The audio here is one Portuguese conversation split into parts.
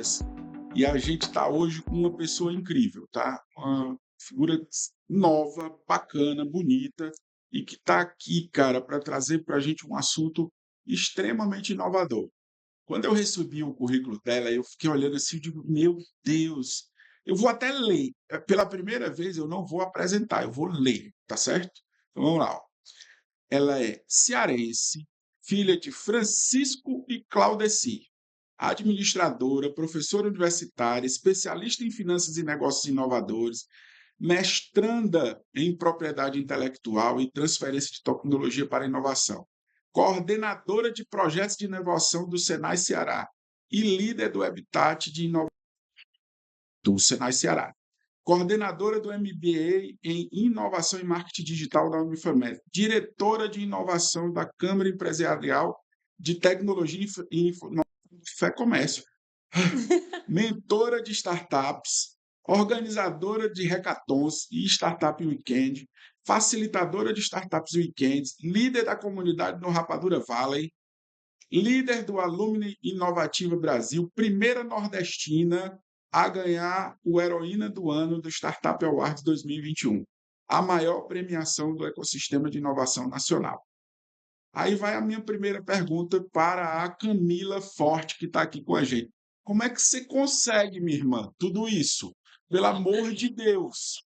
figuras. E a gente está hoje com uma pessoa incrível, tá? Uma figura nova, bacana, bonita, e que está aqui, cara, para trazer para a gente um assunto extremamente inovador. Quando eu recebi o currículo dela, eu fiquei olhando assim, eu digo, meu Deus, eu vou até ler. Pela primeira vez, eu não vou apresentar, eu vou ler, tá certo? Então vamos lá. Ó. Ela é cearense, filha de Francisco e Claudeci, administradora, professora universitária, especialista em finanças e negócios inovadores, mestranda em propriedade intelectual e transferência de tecnologia para inovação, coordenadora de projetos de inovação do Senai Ceará e líder do Habitat de Inovação do Senai Ceará. Coordenadora do MBA em Inovação e Marketing Digital da Unifamet, diretora de inovação da Câmara Empresarial de Tecnologia e Fé Comércio, mentora de startups, organizadora de hackathons e Startup Weekend, facilitadora de Startups Weekends, líder da comunidade no Rapadura Valley, líder do Alumni Inovativa Brasil, primeira nordestina a ganhar o Heroína do Ano do Startup Awards 2021, a maior premiação do ecossistema de inovação nacional. Aí vai a minha primeira pergunta para a Camila Forte, que está aqui com a gente. Como é que você consegue, minha irmã, tudo isso? Pelo amor de Deus.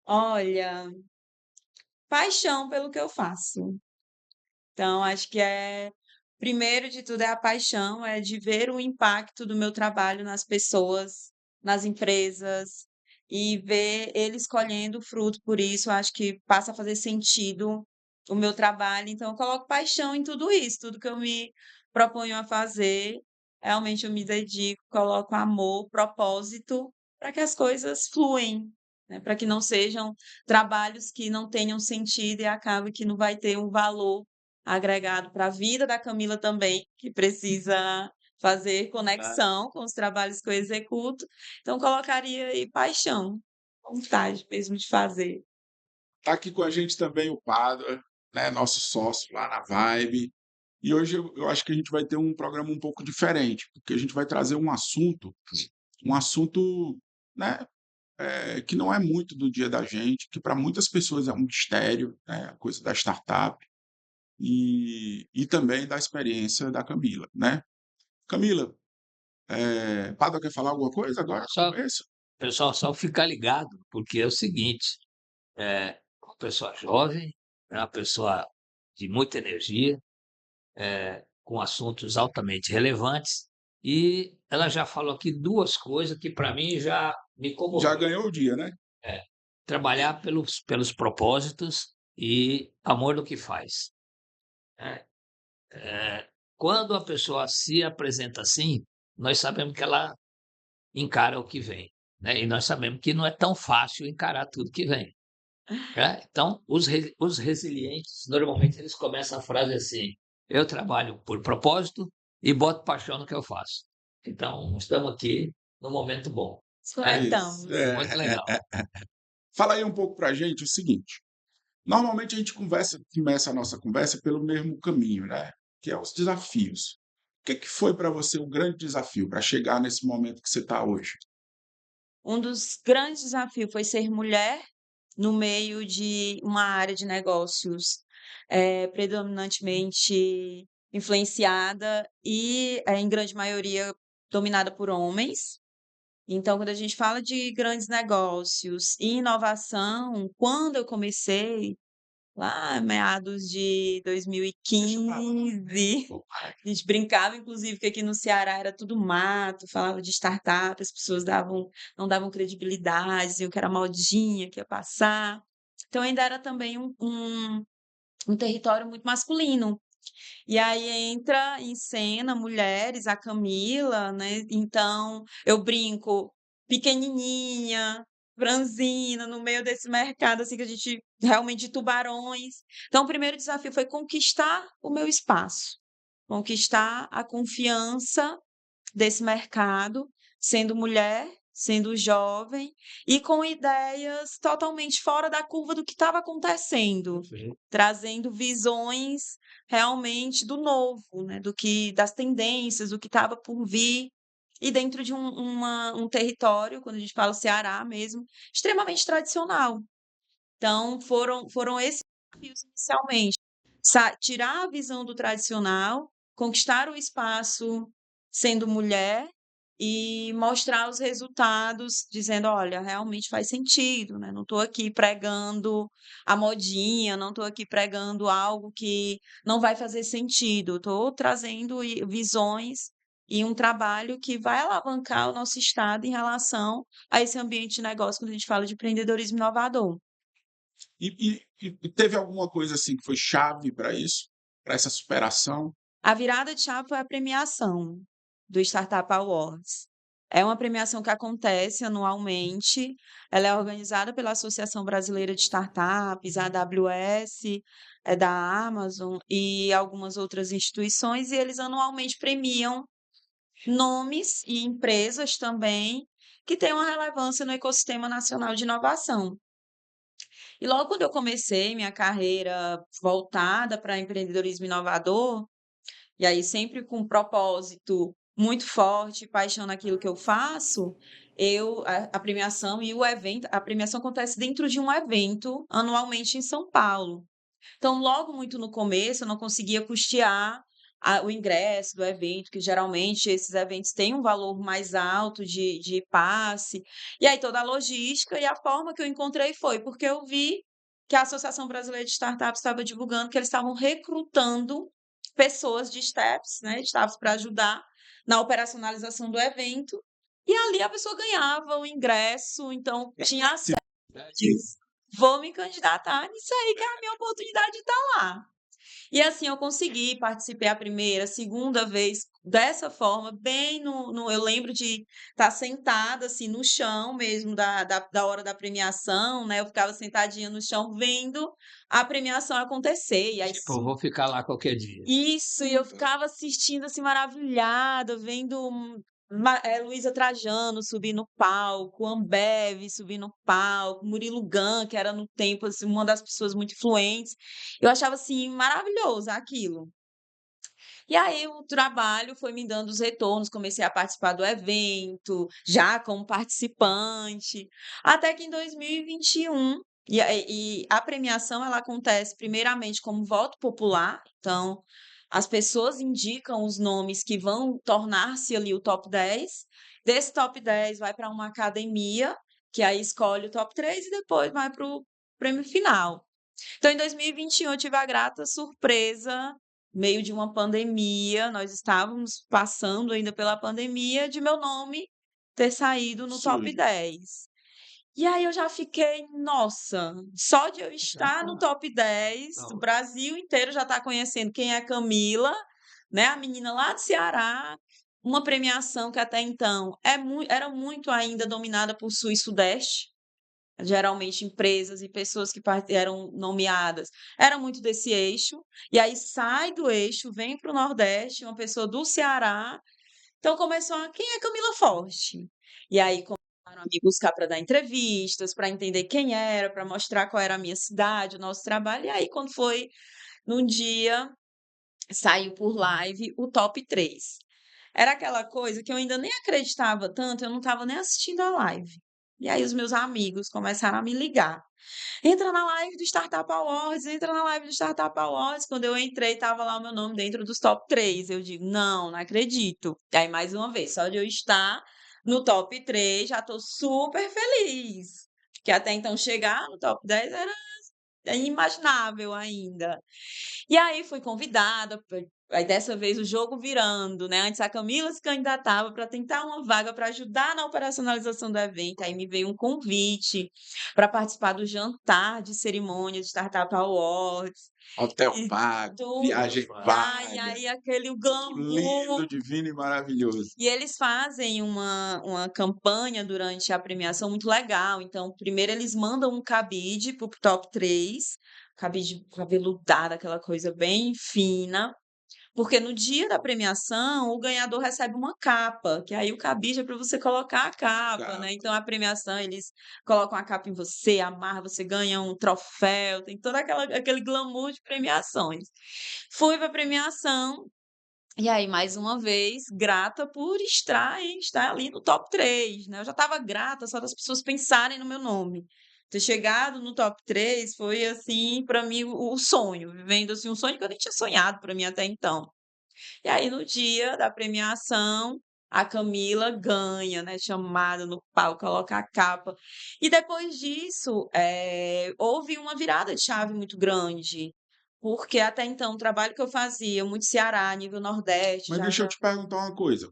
Olha, paixão pelo que eu faço. Então, acho que primeiro de tudo é a paixão, é de ver o impacto do meu trabalho nas pessoas, nas empresas, e ver eles colhendo fruto por isso, acho que passa a fazer sentido o meu trabalho. Então, eu coloco paixão em tudo isso, tudo que eu me proponho a fazer, realmente eu me dedico, coloco amor, propósito, para que as coisas fluem, né? Para que não sejam trabalhos que não tenham sentido e acabe que não vai ter um valor agregado para a vida da Camila também, que precisa fazer conexão com os trabalhos que eu executo. Então, colocaria aí paixão, vontade mesmo de fazer. Está aqui com a gente também o Padua, né, nosso sócio lá na Vibe. E hoje eu acho que a gente vai ter um programa um pouco diferente, porque a gente vai trazer um assunto, né, que não é muito do dia da gente, que para muitas pessoas é um mistério, né, a coisa da startup, e também da experiência da Camila, né? Camila, Pádua quer falar alguma coisa agora no Só, começo? pessoal, só ficar ligado, porque é o seguinte, uma pessoa jovem, é uma pessoa de muita energia, com assuntos altamente relevantes, e ela já falou aqui duas coisas que para mim já me Já comoveram. ganhou o dia, né? Trabalhar pelos propósitos e amor do que faz, né? Quando a pessoa se apresenta assim, nós sabemos que ela encara o que vem, né? E nós sabemos que não é tão fácil encarar tudo que vem, né? Então, os resilientes, normalmente, eles começam a frase assim: eu trabalho por propósito e boto paixão no que eu faço. Então, estamos aqui num momento bom, né? Isso. Sueltamos. Muito legal. Fala aí um pouco para a gente o seguinte. Normalmente a gente começa a nossa conversa pelo mesmo caminho, né? Que é os desafios. O que foi para você o grande desafio para chegar nesse momento que você está hoje? Um dos grandes desafios foi ser mulher no meio de uma área de negócios predominantemente influenciada e, em grande maioria, dominada por homens. Então, quando a gente fala de grandes negócios e inovação, quando eu comecei, lá meados de 2015, a gente brincava, inclusive, que aqui no Ceará era tudo mato, falava de startup, as pessoas não davam credibilidade, diziam que era modinha, que ia passar. Então, ainda era também um território muito masculino. E aí entra em cena mulheres, a Camila, né? Então, eu brinco, pequenininha, franzina, no meio desse mercado, assim, que a gente realmente de tubarões. Então, o primeiro desafio foi conquistar o meu espaço, conquistar a confiança desse mercado, sendo mulher, sendo jovem e com ideias totalmente fora da curva do que estava acontecendo, trazendo visões realmente do novo, né, das tendências, do que estava por vir. e dentro de um território, quando a gente fala Ceará mesmo, extremamente tradicional. Então, foram esses desafios inicialmente. Tirar a visão do tradicional, conquistar o espaço sendo mulher e mostrar os resultados, dizendo: olha, realmente faz sentido, né? Não estou aqui pregando a modinha, não estou aqui pregando algo que não vai fazer sentido, estou trazendo visões e um trabalho que vai alavancar o nosso estado em relação a esse ambiente de negócio quando a gente fala de empreendedorismo inovador. E teve alguma coisa assim que foi chave para isso, para essa superação? A virada de chave foi a premiação do Startup Awards. É uma premiação que acontece anualmente, ela é organizada pela Associação Brasileira de Startups, a AWS, é da Amazon e algumas outras instituições, e eles anualmente premiam nomes e empresas também que têm uma relevância no ecossistema nacional de inovação. E logo quando eu comecei minha carreira voltada para empreendedorismo inovador, e aí sempre com um propósito muito forte, paixão naquilo que eu faço, a premiação e o evento, a premiação acontece dentro de um evento anualmente em São Paulo. Então, logo muito no começo, eu não conseguia custear o ingresso do evento, que geralmente esses eventos têm um valor mais alto de passe. E aí toda a logística e a forma que eu encontrei foi porque eu vi que a Associação Brasileira de Startups estava divulgando que eles estavam recrutando pessoas de steps, né, de staffs para ajudar na operacionalização do evento. E ali a pessoa ganhava o ingresso, então tinha acesso. Digo, vou me candidatar nisso aí, que é a minha oportunidade de estar lá. E assim eu consegui, participei a primeira, segunda vez dessa forma, bem eu lembro de estar sentada assim no chão mesmo da hora da premiação, né? Eu ficava sentadinha no chão vendo a premiação acontecer. E aí Tipo, eu vou ficar lá qualquer dia. isso, e eu ficava assistindo assim maravilhada, vendo Luísa Trajano subir no palco, Ambev subir no palco, Murilo Gun, que era no tempo assim, uma das pessoas muito influentes. Eu achava assim maravilhoso aquilo. E aí o trabalho foi me dando os retornos, comecei a participar do evento, já como participante, até que em 2021, e a premiação ela acontece primeiramente como voto popular, então as pessoas indicam os nomes que vão tornar-se ali o top 10. Desse top 10 vai para uma academia, que aí escolhe o top 3 e depois vai para o prêmio final. Então, em 2021, eu tive a grata surpresa, meio de uma pandemia, nós estávamos passando ainda pela pandemia, de meu nome ter saído no top Sim. 10. E aí eu já fiquei, nossa, só de eu estar no top 10, o Não, Brasil inteiro já está conhecendo quem é Camila, né? A menina lá do Ceará, uma premiação que até então era muito ainda dominada por Sul e Sudeste. Geralmente empresas e pessoas que eram nomeadas eram muito desse eixo, e aí sai do eixo, vem para o Nordeste, uma pessoa do Ceará. Então começou quem é Camila Forte? E aí começaram a me buscar para dar entrevistas, para entender quem era, para mostrar qual era a minha cidade, o nosso trabalho. E aí, quando foi num dia, saiu por live o top 3. Era aquela coisa que eu ainda nem acreditava tanto, eu não estava nem assistindo a live. E aí os meus amigos começaram a me ligar. Entra na live do Startup Awards, entra na live do Startup Awards. Quando eu entrei, estava lá o meu nome dentro dos top 3. Eu digo, não acredito. E aí, mais uma vez, só de eu estar no top 3, já estou super feliz. Porque até então chegar no top 10 era inimaginável ainda. E aí fui convidada, aí dessa vez o jogo virando, né? Antes a Camila se candidatava para tentar uma vaga para ajudar na operacionalização do evento. Aí me veio um convite para participar do jantar de cerimônia de Startup Awards Hotel e pago, tudo. viagem Ai, paga, aí aquele tudo lindo, glamour. divino e maravilhoso. E eles fazem uma campanha durante a premiação muito legal. Então, primeiro eles mandam um cabide para o top 3, cabide cabeludado, aquela coisa bem fina, porque no dia da premiação o ganhador recebe uma capa, que aí o cabide é para você colocar a capa, né? Capa. Então, a premiação eles colocam a capa em você, amarra, você ganha um troféu, tem todo aquele glamour de premiações. Fui para a premiação. E aí, mais uma vez, grata por estar ali no top 3, né? Eu já estava grata só das pessoas pensarem no meu nome. Ter chegado no top 3 foi, assim, para mim, o sonho, vivendo assim, um sonho que eu nem tinha sonhado para mim até então. E aí, no dia da premiação, a Camila ganha, né? Chamada no palco, coloca a capa. E depois disso, houve uma virada de chave muito grande. Porque até então, o trabalho que eu fazia, muito Ceará, nível Nordeste, Mas já deixa eu já te perguntar uma coisa.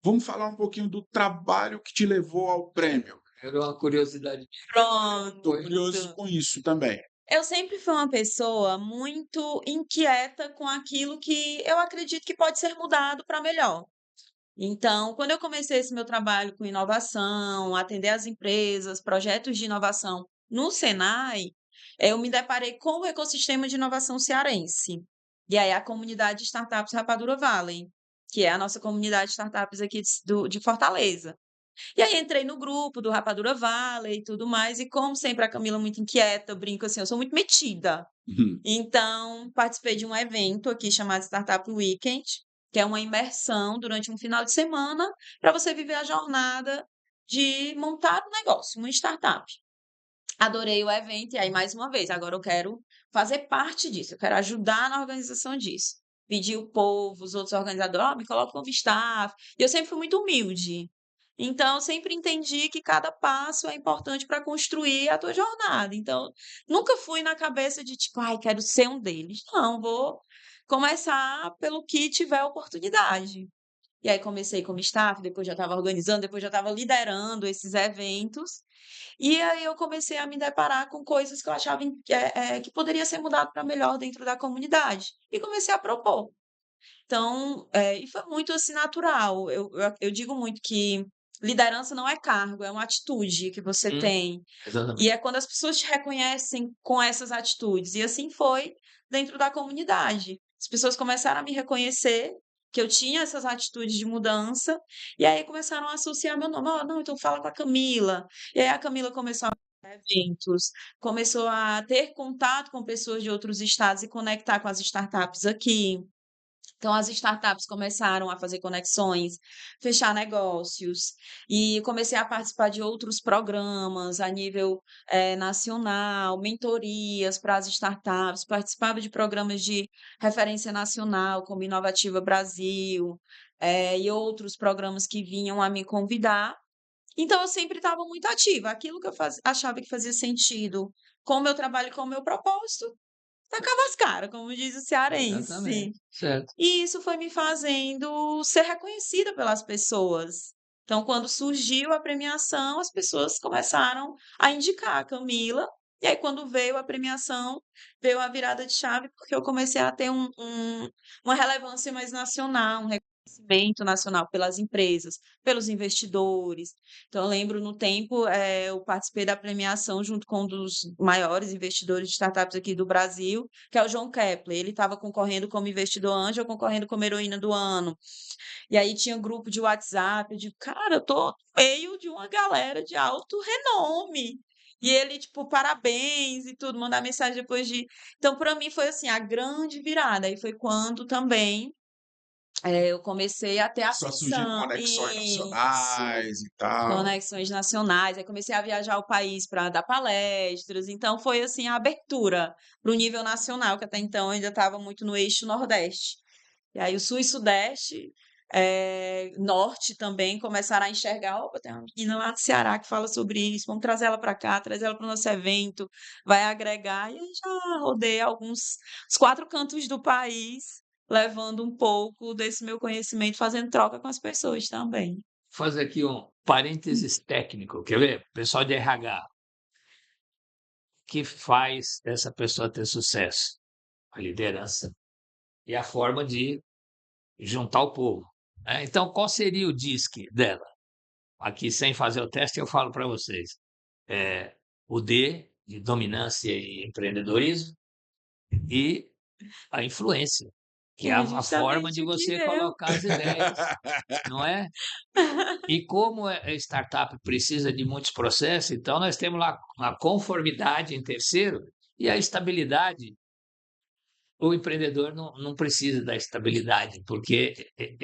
Vamos falar um pouquinho do trabalho que te levou ao prêmio. Era uma curiosidade Estou pronto. curioso com isso também. Eu sempre fui uma pessoa muito inquieta com aquilo que eu acredito que pode ser mudado para melhor. Então, quando eu comecei esse meu trabalho com inovação, atender as empresas, projetos de inovação no Senai, eu me deparei com o ecossistema de inovação cearense. E aí, a comunidade de startups Rapadura Valley, que é a nossa comunidade de startups aqui de Fortaleza. E aí, entrei no grupo do Rapadura Valley e tudo mais, e como sempre, a Camila é muito inquieta, eu brinco assim, eu sou muito metida. Uhum. Então, participei de um evento aqui chamado Startup Weekend, que é uma imersão durante um final de semana para você viver a jornada de montar um negócio, uma startup. Adorei o evento, e aí, mais uma vez, agora eu quero fazer parte disso, eu quero ajudar na organização disso. Pedi o povo, os outros organizadores, me coloca como staff. E eu sempre fui muito humilde. Então, eu sempre entendi que cada passo é importante para construir a tua jornada. Então, nunca fui na cabeça de tipo, ai, quero ser um deles. Não, vou começar pelo que tiver oportunidade. E aí comecei como staff, depois já estava organizando, depois já estava liderando esses eventos. E aí eu comecei a me deparar com coisas que eu achava que poderia ser mudado para melhor dentro da comunidade. E comecei a propor. Então, e foi muito assim natural. Eu digo muito que liderança não é cargo, é uma atitude que você Hum, tem. E exatamente. é quando as pessoas te reconhecem com essas atitudes. E assim foi dentro da comunidade. As pessoas começaram a me reconhecer que eu tinha essas atitudes de mudança, e aí começaram a associar meu nome. Oh, não, então fala com a Camila. E aí a Camila começou a fazer eventos, começou a ter contato com pessoas de outros estados e conectar com as startups aqui. Então, as startups começaram a fazer conexões, fechar negócios, e comecei a participar de outros programas a nível nacional, mentorias para as startups, participava de programas de referência nacional, como Inovativa Brasil, e outros programas que vinham a me convidar. Então, eu sempre estava muito ativa. Aquilo que eu achava que fazia sentido com o meu trabalho e com o meu propósito, tacava as caras, como diz o cearense. Exatamente. Certo. E isso foi me fazendo ser reconhecida pelas pessoas. Então, quando surgiu a premiação, as pessoas começaram a indicar a Camila. E aí, quando veio a premiação, veio a virada de chave, porque eu comecei a ter uma relevância mais nacional, um reconhecimento nacional pelas empresas, pelos investidores. Então, eu lembro no tempo, eu participei da premiação junto com um dos maiores investidores de startups aqui do Brasil, que é o João Kepler. Ele estava concorrendo como investidor anjo, eu concorrendo como heroína do ano. E aí tinha grupo de WhatsApp, eu digo, cara, eu tô no meio de uma galera de alto renome. E ele, tipo, parabéns e tudo, mandar mensagem depois de. Então, para mim, foi assim, a grande virada. Aí foi quando também eu comecei a ter Começou a surgir ascensão. conexões Isso. nacionais e tal. Conexões nacionais, aí comecei a viajar o país para dar palestras, então foi assim a abertura para o nível nacional, que até então eu ainda estava muito no eixo Nordeste. E aí o Sul e Sudeste, Norte também começaram a enxergar, opa, tem uma menina lá do Ceará que fala sobre isso, vamos trazer ela para cá, trazer ela para o nosso evento, vai agregar, e aí já rodei os 4 cantos do país, levando um pouco desse meu conhecimento, fazendo troca com as pessoas também. Fazer aqui um parênteses técnico, quer ver? Pessoal de RH, que faz essa pessoa ter sucesso? A liderança e a forma de juntar o povo, né? Então, qual seria o DISC dela? Aqui, sem fazer o teste, eu falo para vocês. O D, de dominância e empreendedorismo, e a influência, que Que é é a forma justamente de o que você deu. colocar as ideias, não é? E como a startup precisa de muitos processos, então nós temos lá a conformidade em terceiro e a estabilidade o empreendedor não precisa da estabilidade, porque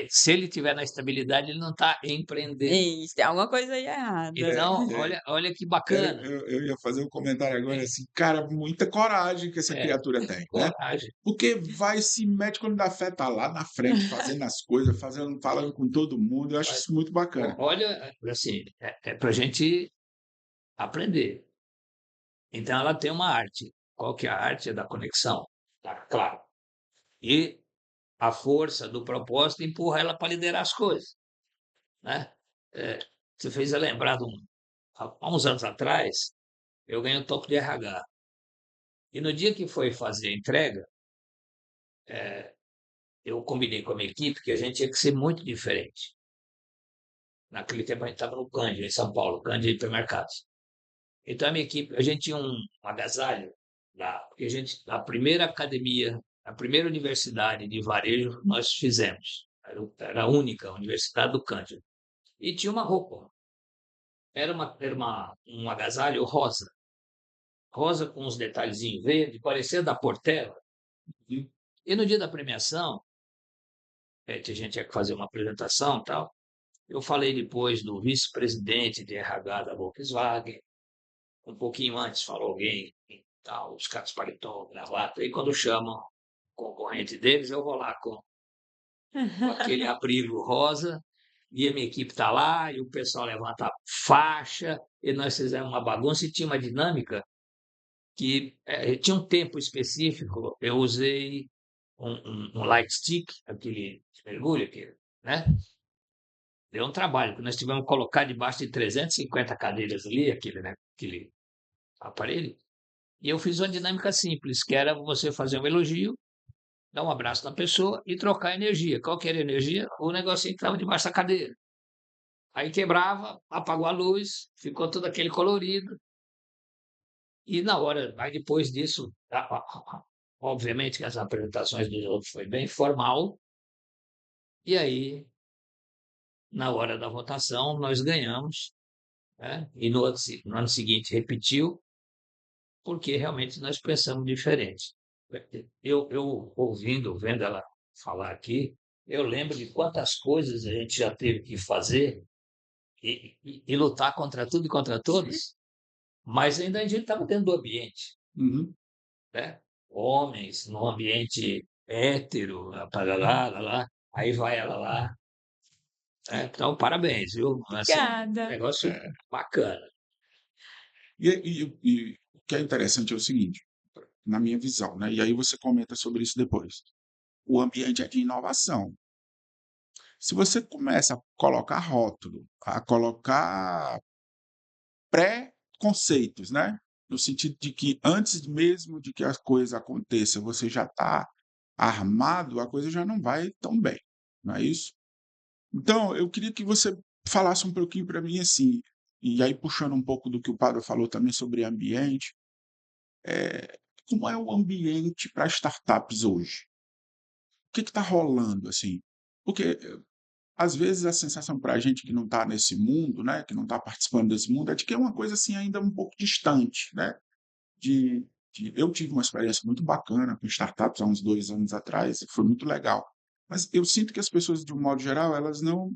se ele tiver na estabilidade, ele não está empreendendo. Isso, tem alguma coisa aí errada. Então, é. olha que Eu, bacana. eu ia fazer um comentário agora assim, cara, muita coragem que essa É, criatura tem, né? coragem. Porque vai, se mete quando dá fé, tá lá na frente, fazendo as coisas, falando com todo mundo. Eu acho Mas, isso muito bacana. olha, assim, é para a gente aprender. Então, ela tem uma arte. Qual que é a arte? É da conexão, tá claro. E a força do propósito empurra ela para liderar as coisas, né? É, você fez eu lembrar há uns anos atrás, eu ganhei um topo de RH. E no dia que foi fazer a entrega, eu combinei com a minha equipe que a gente tinha que ser muito diferente. Naquele tempo a gente estava no Cândido, em São Paulo, Cândido Hipermercados. Então a minha equipe, a gente tinha um agasalho lá, porque a primeira academia, a primeira universidade de varejo nós fizemos. Era a única universidade do Cândido. E tinha uma roupa. Um agasalho rosa. Rosa com uns detalhezinhos verde, parecia da Portela. E no dia da premiação, a gente tinha que fazer uma apresentação e tal. Eu falei depois do vice-presidente de RH da Volkswagen. Um pouquinho antes falou alguém e tal, os caras paletó, gravata. E quando chamam o concorrente deles, eu vou lá com aquele abrigo rosa e a minha equipe está lá e o pessoal levanta a faixa e nós fizemos uma bagunça e tinha uma dinâmica que tinha um tempo específico. Eu usei um light stick, aquele de mergulho, né? Deu um trabalho, porque nós tivemos que colocar debaixo de 350 cadeiras ali, né? Aquele aparelho. E eu fiz uma dinâmica simples, que era você fazer um elogio, dar um abraço na pessoa e trocar energia. Qual que era a energia? O negocinho que estava debaixo da cadeira. Aí quebrava, apagou a luz, ficou todo aquele colorido. E na hora, aí depois disso, obviamente que as apresentações dos outros foi bem formal. E aí, na hora da votação, nós ganhamos, né? E no ano seguinte repetiu, porque realmente nós pensamos diferente. Eu ouvindo, vendo ela falar aqui, eu lembro de quantas coisas a gente já teve que fazer e lutar contra tudo e contra todos, mas ainda a gente estava dentro do ambiente, Uhum. né? Homens, no ambiente hétero, lá, aí vai ela lá. Né? Então, parabéns, viu? Assim, Obrigada. negócio É. bacana. E o que é interessante é o seguinte, na minha visão, né? E aí você comenta sobre isso depois. O ambiente é de inovação. Se você começa a colocar rótulo, a colocar pré-conceitos, né? No sentido de que antes mesmo de que a coisa aconteça, você já está armado, a coisa já não vai tão bem, não é isso? Então, eu queria que você falasse um pouquinho para mim assim, e aí puxando um pouco do que o Padre falou também sobre ambiente, como é o ambiente para startups hoje? O que está rolando assim? Porque às vezes a sensação para a gente que não está nesse mundo, né, que não está participando desse mundo, é de que é uma coisa assim ainda um pouco distante, né? De, eu tive uma experiência muito bacana com startups há uns 2 anos atrás, e foi muito legal. Mas eu sinto que as pessoas, de um modo geral, elas não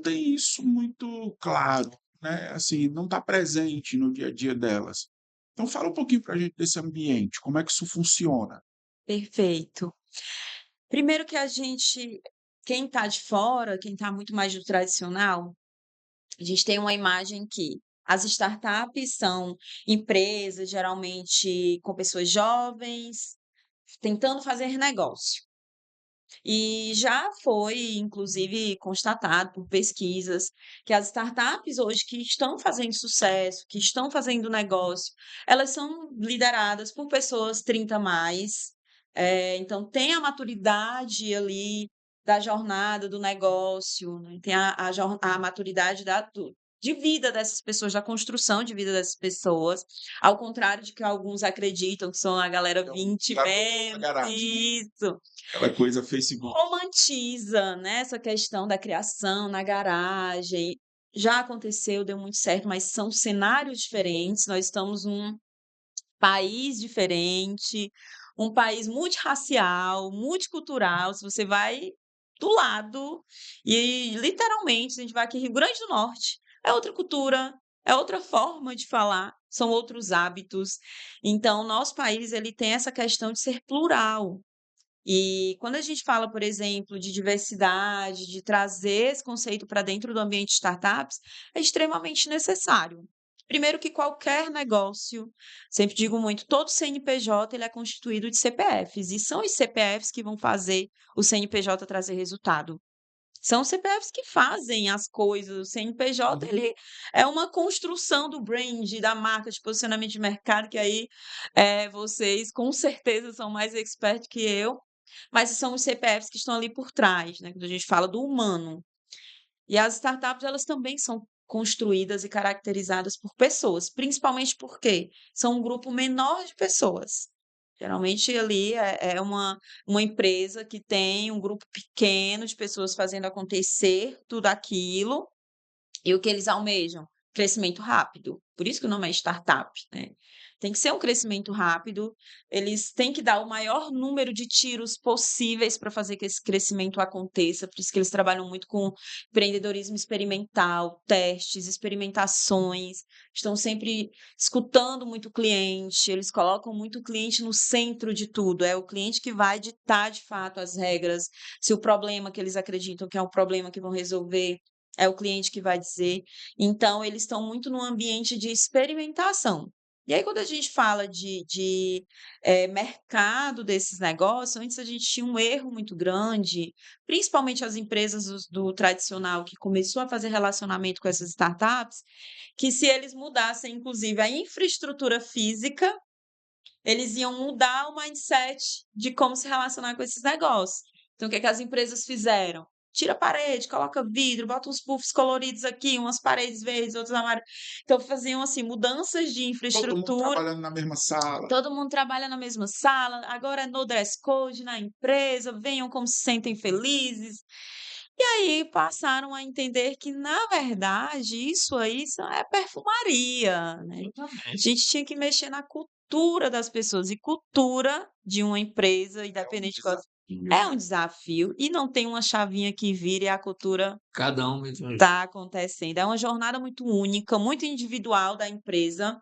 têm isso muito claro, né? Assim, não está presente no dia a dia delas. Então fala um pouquinho para a gente desse ambiente, como é que isso funciona? Perfeito. Primeiro que quem está de fora, quem está muito mais do tradicional, a gente tem uma imagem que as startups são empresas, geralmente com pessoas jovens, tentando fazer negócio. E já foi, inclusive, constatado por pesquisas que as startups hoje que estão fazendo sucesso, que estão fazendo negócio, elas são lideradas por pessoas 30 a mais. Então, tem a maturidade ali da jornada do negócio, né? Tem a maturidade de vida dessas pessoas, da construção de vida dessas pessoas, ao contrário de que alguns acreditam que são a galera Então, 20 garoto na menos, garagem, isso aquela coisa Facebook. romantiza, né, essa questão da criação na garagem. Já aconteceu, deu muito certo, mas são cenários diferentes. Nós estamos num país diferente, um país multirracial, multicultural. Se você vai do lado, e literalmente, se a gente vai aqui Rio Grande do Norte, é outra cultura, é outra forma de falar, são outros hábitos. Então, nosso país ele tem essa questão de ser plural. E quando a gente fala, por exemplo, de diversidade, de trazer esse conceito para dentro do ambiente de startups, é extremamente necessário. Primeiro que qualquer negócio, sempre digo muito, todo CNPJ ele é constituído de CPFs, e são os CPFs que vão fazer o CNPJ trazer resultado. São os CPFs que fazem as coisas, o CNPJ ele é uma construção do brand, da marca, de posicionamento de mercado, que aí vocês com certeza são mais expert que eu, mas são os CPFs que estão ali por trás, né? Quando a gente fala do humano. E as startups, elas também são construídas e caracterizadas por pessoas, principalmente porque são um grupo menor de pessoas. Geralmente ali é uma empresa que tem um grupo pequeno de pessoas fazendo acontecer tudo aquilo, e o que eles almejam? Crescimento rápido. Por isso que o nome é startup, né? Tem que ser um crescimento rápido, eles têm que dar o maior número de tiros possíveis para fazer que esse crescimento aconteça, por isso que eles trabalham muito com empreendedorismo experimental, testes, experimentações, estão sempre escutando muito o cliente, eles colocam muito o cliente no centro de tudo, é o cliente que vai ditar de fato as regras, se o problema que eles acreditam que é um problema que vão resolver é o cliente que vai dizer. Então, eles estão muito no ambiente de experimentação. E aí, quando a gente fala de mercado desses negócios, antes a gente tinha um erro muito grande, principalmente as empresas do tradicional que começou a fazer relacionamento com essas startups, que se eles mudassem, inclusive, a infraestrutura física, eles iam mudar o mindset de como se relacionar com esses negócios. Então, o que é que as empresas fizeram? Tira a parede, coloca vidro, bota uns puffs coloridos aqui, umas paredes verdes, outras amarelas. Então, faziam, assim, mudanças de Todo mundo infraestrutura. trabalhando na mesma sala. Todo mundo trabalha na mesma sala, agora é no dress code na empresa, venham como se sentem felizes. E aí passaram a entender que, na verdade, isso aí só é perfumaria, né? A Exatamente. gente tinha que mexer na cultura das pessoas, e cultura de uma empresa, É um independente de qual desafio. é um desafio, e não tem uma chavinha que vire e a cultura Cada um mesmo. está acontecendo. É uma jornada muito única, muito individual da empresa,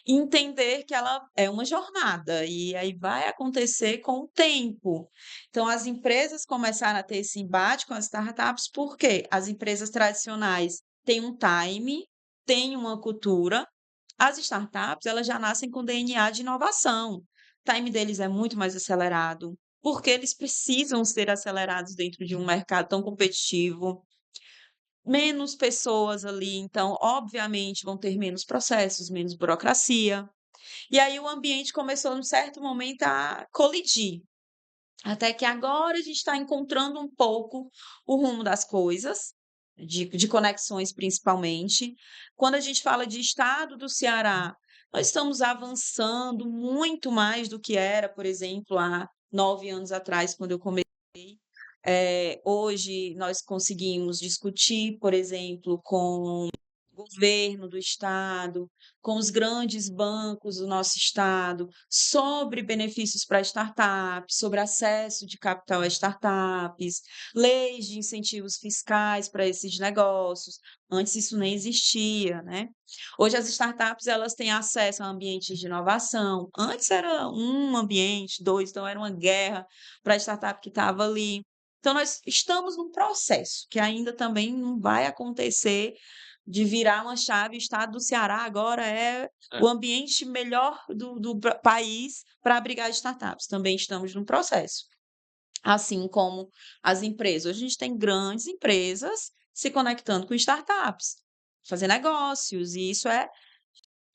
entender que ela é uma jornada e aí vai acontecer com o tempo. Então, as empresas começaram a ter esse embate com as startups, porque as empresas tradicionais têm um time, têm uma cultura. As startups, elas já nascem com DNA de inovação. O time deles é muito mais acelerado, porque eles precisam ser acelerados dentro de um mercado tão competitivo, menos pessoas ali, então, obviamente, vão ter menos processos, menos burocracia. E aí o ambiente começou, num certo momento, a colidir. Até que agora a gente está encontrando um pouco o rumo das coisas, de conexões principalmente. Quando a gente fala de estado do Ceará, nós estamos avançando muito mais do que era, por exemplo, há 9 anos atrás, quando eu comecei. Hoje nós conseguimos discutir, por exemplo, com governo do estado, com os grandes bancos do nosso estado, sobre benefícios para startups, sobre acesso de capital a startups, leis de incentivos fiscais para esses negócios. Antes isso nem existia, né? Hoje as startups elas têm acesso a ambientes de inovação. Antes era um ambiente, dois, então era uma guerra para a startup que estava ali. Então, nós estamos num processo que ainda também não vai acontecer de virar uma chave. O estado do Ceará agora é o ambiente melhor do país para abrigar startups. Também estamos num processo. Assim como as empresas. Hoje a gente tem grandes empresas se conectando com startups, fazer negócios, e isso é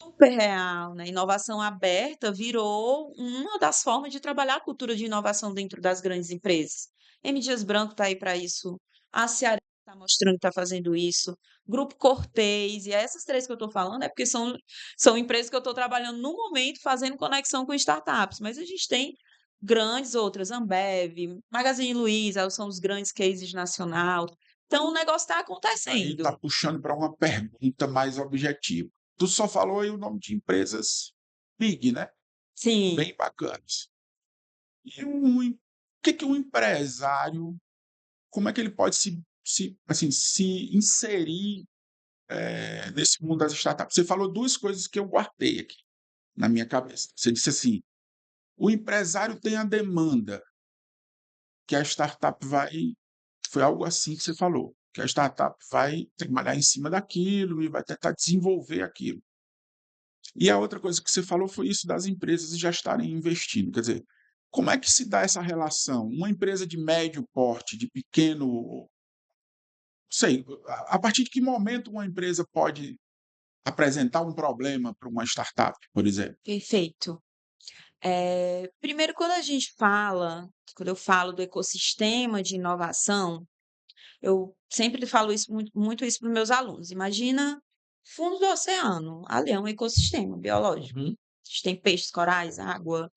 super real, né? Inovação aberta virou uma das formas de trabalhar a cultura de inovação dentro das grandes empresas. M. Dias Branco está aí para isso, a Ceará está mostrando que está fazendo isso, Grupo Cortez, e essas três que eu estou falando é porque são empresas que eu estou trabalhando no momento fazendo conexão com startups, mas a gente tem grandes outras, Ambev, Magazine Luiza, são os grandes cases nacional. Então o negócio está Aí acontecendo. está puxando para uma pergunta mais objetiva. Tu só falou aí o nome de empresas big, né? Sim. Bem bacanas. E o que que um empresário, como é que ele pode se inserir, nesse mundo das startups? Você falou 2 coisas que eu guardei aqui na minha cabeça. Você disse assim: "O empresário tem a demanda que a startup vai", foi algo assim que você falou, que a startup vai trabalhar em cima daquilo e vai tentar desenvolver aquilo. E a outra coisa que você falou foi isso das empresas já estarem investindo. Quer dizer, como é que se dá essa relação? Uma empresa de médio porte, de pequeno, sei, a partir de que momento uma empresa pode apresentar um problema para uma startup, por exemplo? Perfeito. Primeiro, quando eu falo do ecossistema de inovação, eu sempre falo isso muito isso para os meus alunos. Imagina fundo do oceano, ali é um ecossistema biológico. Uhum. A gente tem peixes, corais, água.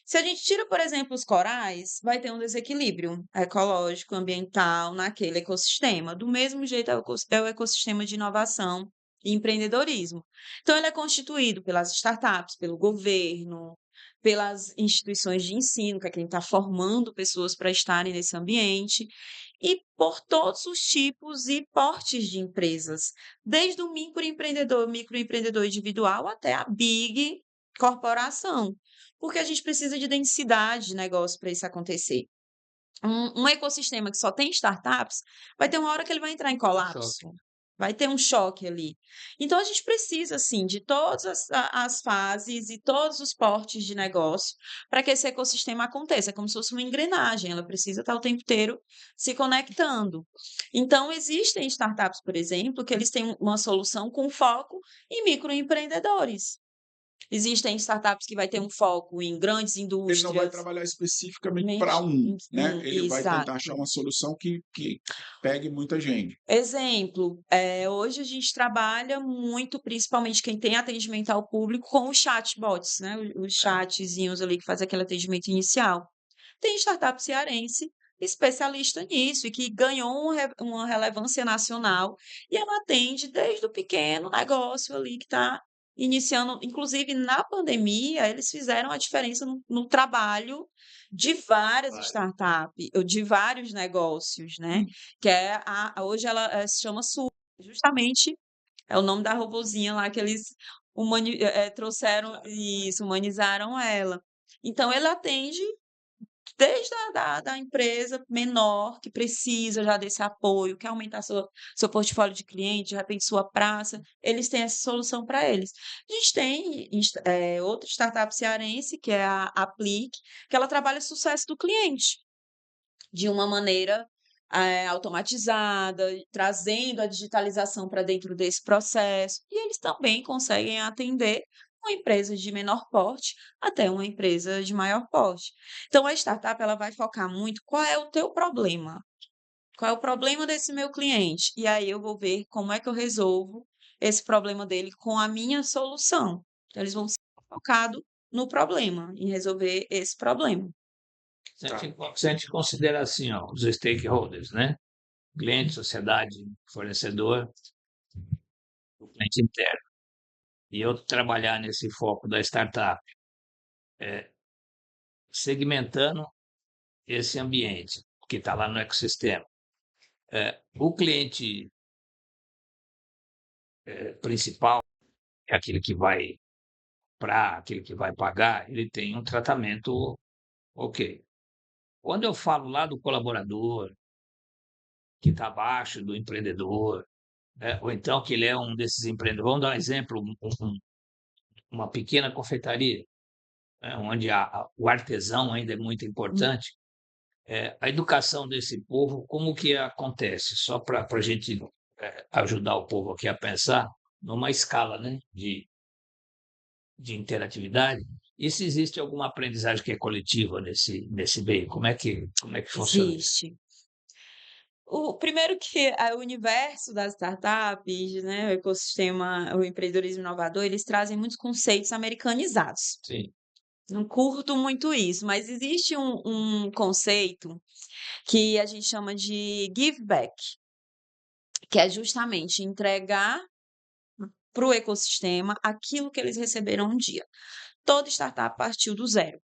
Se a gente tira, por exemplo, os corais, vai ter um desequilíbrio ecológico, ambiental naquele ecossistema. Do mesmo jeito é o ecossistema de inovação e empreendedorismo. Então, ele é constituído pelas startups, pelo governo, pelas instituições de ensino, que é quem está formando pessoas para estarem nesse ambiente, e por todos os tipos e portes de empresas, desde o microempreendedor individual até a big corporação, porque a gente precisa de densidade de negócio para isso acontecer. Um ecossistema que só tem startups, vai ter uma hora que ele vai entrar em Choque. colapso, vai ter um choque ali. Então, a gente precisa, assim, de todas as fases e todos os portes de negócio para que esse ecossistema aconteça. É como se fosse uma engrenagem, ela precisa estar o tempo inteiro se conectando. Então, existem startups, por exemplo, que eles têm uma solução com foco em microempreendedores. Existem startups que vai ter um foco em grandes Ele não vai indústrias. trabalhar especificamente para um, né? Ele vai tentar achar Exato. uma solução que pegue muita gente. Exemplo, hoje a gente trabalha muito, principalmente quem tem atendimento ao público, com os chatbots, né? Os chatzinhos ali que faz aquele atendimento inicial. Tem startup cearense especialista nisso e que ganhou uma relevância nacional e ela atende desde o pequeno negócio ali que está iniciando. Inclusive, na pandemia, eles fizeram a diferença no trabalho de várias Vai. startups, ou de vários negócios, né? Hum. Que é hoje ela se chama Su, justamente é o nome da robozinha lá que eles trouxeram isso, humanizaram ela. Então, ele atende desde da empresa menor, que precisa já desse apoio, quer aumentar seu portfólio de cliente, de repente sua praça, eles têm essa solução para eles. A gente tem outra startup cearense, que é a Aplique, que ela trabalha o sucesso do cliente de uma maneira automatizada, trazendo a digitalização para dentro desse processo, e eles também conseguem atender uma empresa de menor porte até uma empresa de maior porte. Então, a startup ela vai focar muito qual é o teu problema, qual é o problema desse meu cliente, e aí eu vou ver como é que eu resolvo esse problema dele com a minha solução. Então, eles vão ser focados no problema, em resolver esse problema. Se se a gente considera assim, ó, os stakeholders, né? Cliente, sociedade, fornecedor, o cliente interno. E eu trabalhar nesse foco da startup, segmentando esse ambiente que está lá no ecossistema. O cliente principal, é aquele que vai para, aquele que vai pagar, ele tem um tratamento ok. Quando eu falo lá do colaborador, que está abaixo do empreendedor, ou então que ele é um desses empreendedores, vamos dar um exemplo, uma pequena confeitaria, né, onde o artesão ainda é muito importante. A educação desse povo, como que acontece? Só para a gente ajudar o povo aqui a pensar numa escala, né, de interatividade, e se existe alguma aprendizagem que é coletiva nesse meio? Como é que funciona isso? Existe. O primeiro que o universo das startups, né, o ecossistema, o empreendedorismo inovador, eles trazem muitos conceitos americanizados. Sim. Não curto muito isso, mas existe um conceito que a gente chama de give back, que é justamente entregar para o ecossistema aquilo que eles receberam um dia. Toda startup partiu do zero.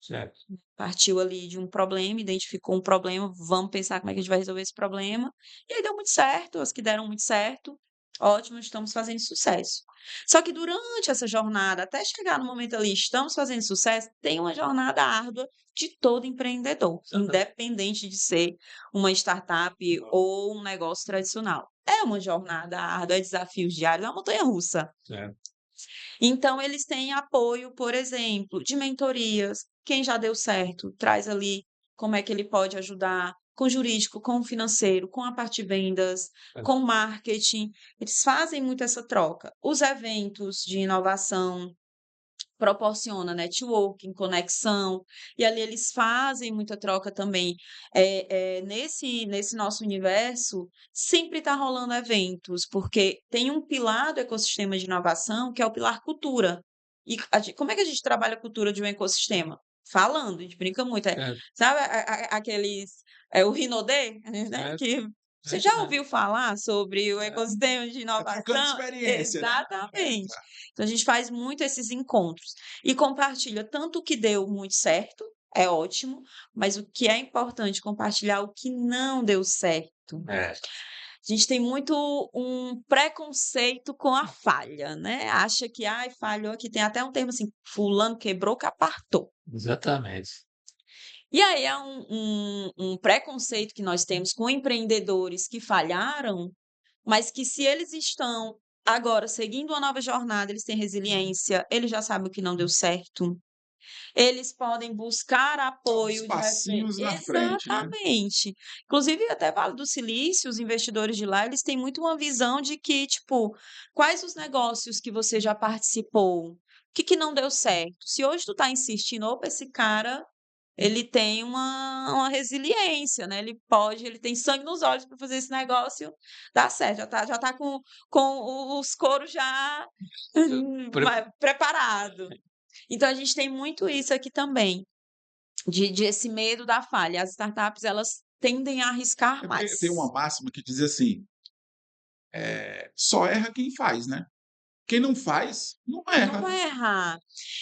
Certo. Partiu ali de um problema, identificou um problema, vamos pensar como é que a gente vai resolver esse problema. E aí deu muito certo, as que deram muito certo, ótimo, estamos fazendo sucesso. Só que durante essa jornada, até chegar no momento ali, estamos fazendo sucesso, tem uma jornada árdua de todo empreendedor, Exatamente. independente de ser uma startup ou um negócio tradicional. É uma jornada árdua, é desafios diários, é uma montanha-russa. Certo. Então, eles têm apoio, por exemplo, de mentorias. Quem já deu certo, traz ali como é que ele pode ajudar com o jurídico, com o financeiro, com a parte de vendas, É. com o marketing. Eles fazem muito essa troca. Os eventos de inovação proporciona networking, conexão, e ali eles fazem muita troca também. Nesse nosso universo, sempre está rolando eventos, porque tem um pilar do ecossistema de inovação, que é o pilar cultura. E como é que a gente trabalha a cultura de um ecossistema? Falando, a gente brinca muito. Certo. Sabe aqueles. O Rinodê, né? Certo. Que você É já demais. ouviu falar sobre o ecossistema de Tá trocando inovação? experiência, né? Exatamente. Então, a gente faz muito esses encontros e compartilha tanto o que deu muito certo, é ótimo, mas o que é importante compartilhar o que não deu certo. É. A gente tem muito um preconceito com a falha, né? Acha que, ai, falhou aqui. Tem até um termo assim, fulano quebrou, capartou. Exatamente. E aí é um preconceito que nós temos com empreendedores que falharam, mas que se eles estão agora seguindo uma nova jornada, eles têm resiliência, eles já sabem o que não deu certo, eles podem buscar Uns apoio de passinhos na frente, né? Exatamente. Inclusive, até Vale do Silício, os investidores de lá, eles têm muito uma visão de que, tipo, quais os negócios que você já participou? O que que não deu certo? Se hoje tu tá insistindo, opa, esse cara ele tem uma resiliência, né? Ele tem sangue nos olhos para fazer esse negócio dar certo. Já tá com os coros já Pre- preparado. Então a gente tem muito isso aqui também, de esse medo da falha. As startups elas tendem a arriscar É porque tem uma mais. máxima que diz assim: só erra quem faz, né? Quem não faz, não Não erra. vai errar.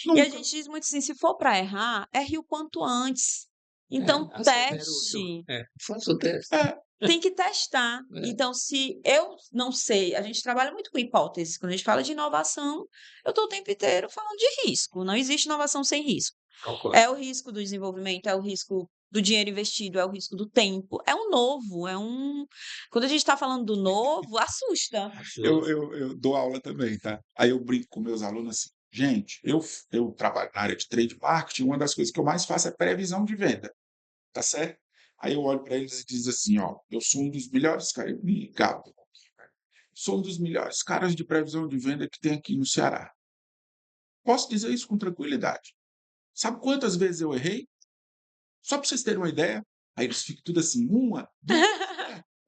E a Nunca. gente diz muito assim, se for para errar, erre o quanto antes. Então acelera teste. faça o teste. É, Tem que testar. É. Então, se eu não sei, a gente trabalha muito com hipóteses. Quando a gente fala de inovação, eu estou o tempo inteiro falando de risco. Não existe inovação sem risco. Concordo. É o risco do desenvolvimento, é o risco do dinheiro investido, é o risco do tempo. É um novo, Quando a gente está falando do novo, assusta. eu dou aula também, tá? Aí eu brinco com meus alunos assim: gente, eu trabalho na área de trade marketing, uma das coisas que eu mais faço é previsão de venda, tá certo? Aí eu olho para eles e diz assim: ó, eu sou um dos melhores caras, eu me gabo, sou um dos melhores caras de previsão de venda que tem aqui no Ceará. Posso dizer isso com tranquilidade. Sabe quantas vezes eu errei? Só para vocês terem uma ideia. Aí eles ficam tudo assim, uma, duas.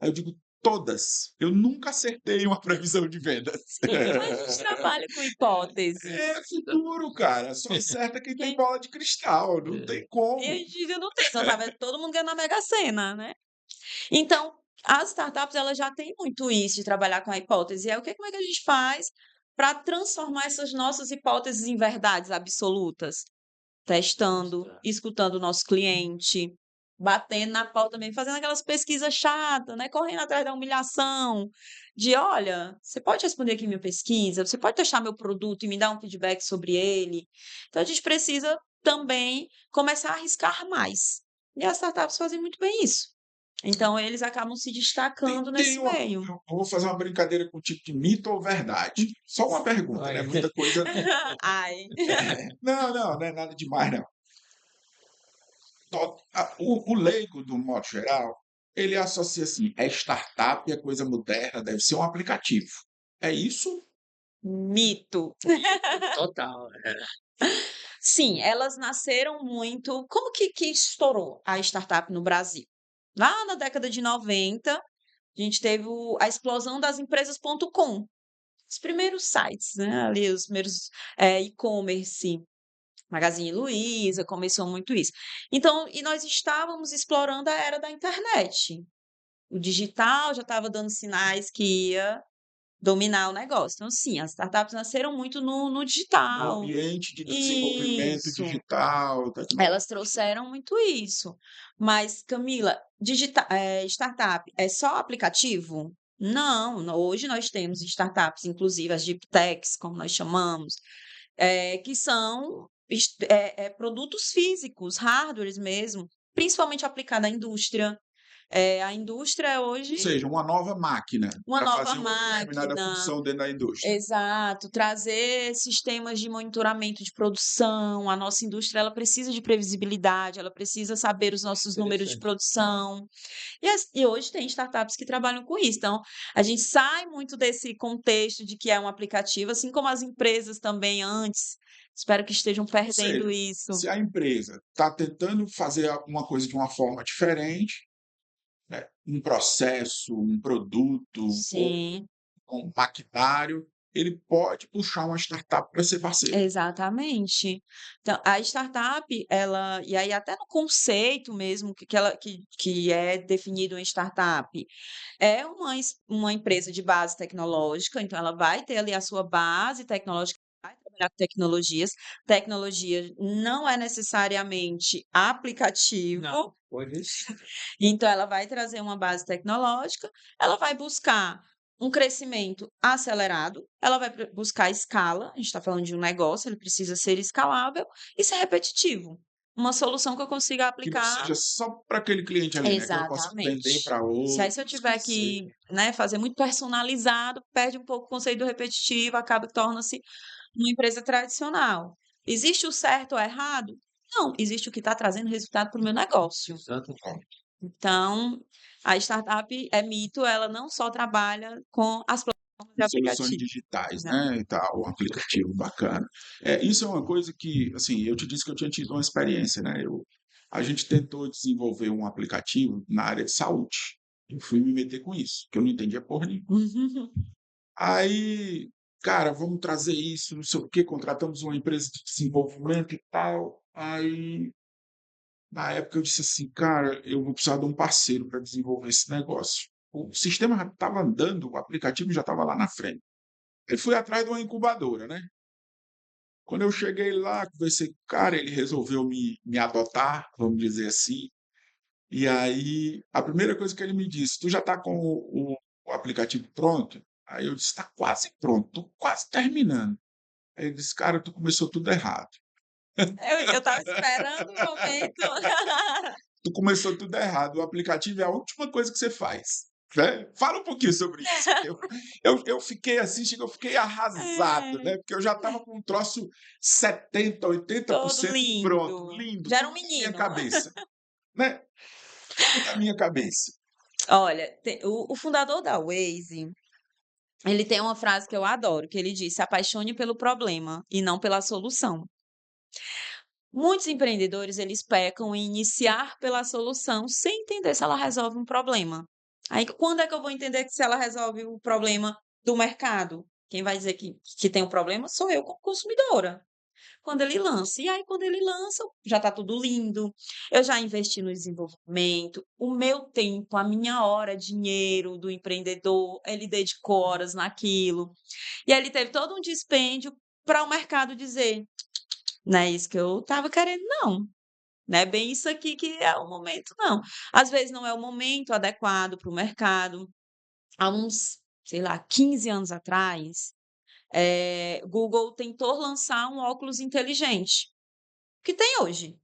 Aí eu digo, todas. Eu nunca acertei uma previsão de vendas. Mas a gente trabalha com hipóteses. É futuro, cara. Só acerta quem tem Quem- bola de cristal. Não É. tem E a como. gente ainda não tem, senão tava todo mundo ganhando na Mega Sena, né? Então, as startups elas já têm muito isso de trabalhar com a hipótese. E aí, como é que a gente faz para transformar essas nossas hipóteses em verdades absolutas? Testando, Mostrar. escutando o nosso cliente, batendo na porta também, fazendo aquelas pesquisas chatas, né? Correndo atrás da humilhação, de olha, você pode responder aqui minha pesquisa, você pode testar meu produto e me dar um feedback sobre ele. Então a gente precisa também começar a arriscar mais. E as startups fazem muito bem isso. Então eles acabam se destacando Tem nesse uma, meio. eu vou fazer uma brincadeira contigo de mito ou verdade. Só uma pergunta, né? Ai. Muita coisa. Ai. Não, não é nada demais, não. O leigo, do modo geral, ele associa assim, é startup, é coisa moderna, deve ser um aplicativo. É isso? Mito. Total. Sim, elas nasceram muito. Como que estourou a startup no Brasil? Lá na década de 90, a gente teve a explosão das empresas.com, os primeiros sites, né? Ali, os primeiros e-commerce, Magazine Luiza, começou muito isso. Então, e nós estávamos explorando a era da internet. O digital já estava dando sinais que ia dominar o negócio. Então, sim, as startups nasceram muito no No digital. ambiente de desenvolvimento Isso. digital, Elas trouxeram muito isso. Mas, Camila, startup é só aplicativo? Não, hoje nós temos startups, inclusive as deep techs, como nós chamamos, que são produtos físicos, hardwares mesmo, principalmente aplicado à indústria. A indústria ou hoje, seja, uma nova máquina uma para nova fazer uma determinada máquina. função dentro da indústria. Exato, trazer sistemas de monitoramento de produção. A nossa indústria ela precisa de previsibilidade, ela precisa saber os nossos números de Interessante. produção. E hoje tem startups que trabalham com isso. Então, a gente sai muito desse contexto de que é um aplicativo, assim como as empresas também antes. Espero que estejam Ou perdendo seja, isso. se a empresa está tentando fazer alguma coisa de uma forma diferente, né, um processo, um produto ou Sim. um maquinário, ele pode puxar uma startup para ser parceiro. Exatamente. Então, a startup, ela e aí até no conceito mesmo que é definido em startup, é uma empresa de base tecnológica, então ela vai ter ali a sua base tecnológica, vai trabalhar com tecnologias. Tecnologia não é necessariamente aplicativo. Não, pode isso. Então, ela vai trazer uma base tecnológica, ela vai buscar um crescimento acelerado, ela vai buscar escala, a gente está falando de um negócio, ele precisa ser escalável e ser repetitivo. Uma solução que eu consiga Que não aplicar. seja só para aquele cliente ali, né? Que eu possa vender Exatamente. para Se eu outros, tiver que seja. que, né, fazer muito personalizado, perde um pouco o conceito do repetitivo, acaba que torna-se uma empresa tradicional. Existe o certo ou errado? Não, existe o que está trazendo resultado para o meu negócio. Exato. Então, a startup é mito, ela não só trabalha com as plataformas de Soluções aplicativo. digitais, Não. né, e tal, um aplicativo bacana. Isso é uma coisa que, assim, eu te disse que eu tinha tido uma experiência, né? A gente tentou desenvolver um aplicativo na área de saúde. Eu fui me meter com isso, que eu não entendia porra nenhuma. Aí, cara, vamos trazer isso, não sei o quê, contratamos uma empresa de desenvolvimento e tal. Aí, na época, eu disse assim, cara, eu vou precisar de um parceiro para desenvolver esse negócio. O sistema já estava andando, o aplicativo já estava lá na frente. Eu fui atrás de uma incubadora, né? Quando eu cheguei lá, conversei com o cara, ele resolveu me adotar, vamos dizer assim. E aí, a primeira coisa que ele me disse, tu já está com o aplicativo pronto? Aí eu disse, está quase pronto, estou quase terminando. Aí ele disse, cara, tu começou tudo errado. Eu estava esperando o momento. Tu começou tudo errado. O aplicativo é a última coisa que você faz. Né? Fala um pouquinho sobre isso. Eu fiquei assim, eu fiquei arrasado, É, né? Porque eu já estava com um troço 70, todo 80% pronto, lindo. lindo, Já era um tudo na minha menino. cabeça, né? Tudo na minha cabeça. Olha, o fundador da Waze, ele tem uma frase que eu adoro, que ele diz: se apaixone pelo problema e não pela solução. Muitos empreendedores, eles pecam em iniciar pela solução sem entender se ela resolve um problema. Aí, quando é que eu vou entender que se ela resolve o problema do mercado? Quem vai dizer que tem um problema sou eu como consumidora. Quando ele lança. E aí, quando ele lança, já está tudo lindo. Eu já investi no desenvolvimento. O meu tempo, a minha hora, dinheiro do empreendedor, ele dedicou horas naquilo. E aí ele teve todo um dispêndio para o mercado dizer: não é isso que eu estava querendo, não. Não é bem isso aqui que é o momento, não. Às vezes não é o momento adequado para o mercado. Há uns, sei lá, 15 anos atrás, Google tentou lançar um óculos inteligente, que tem hoje.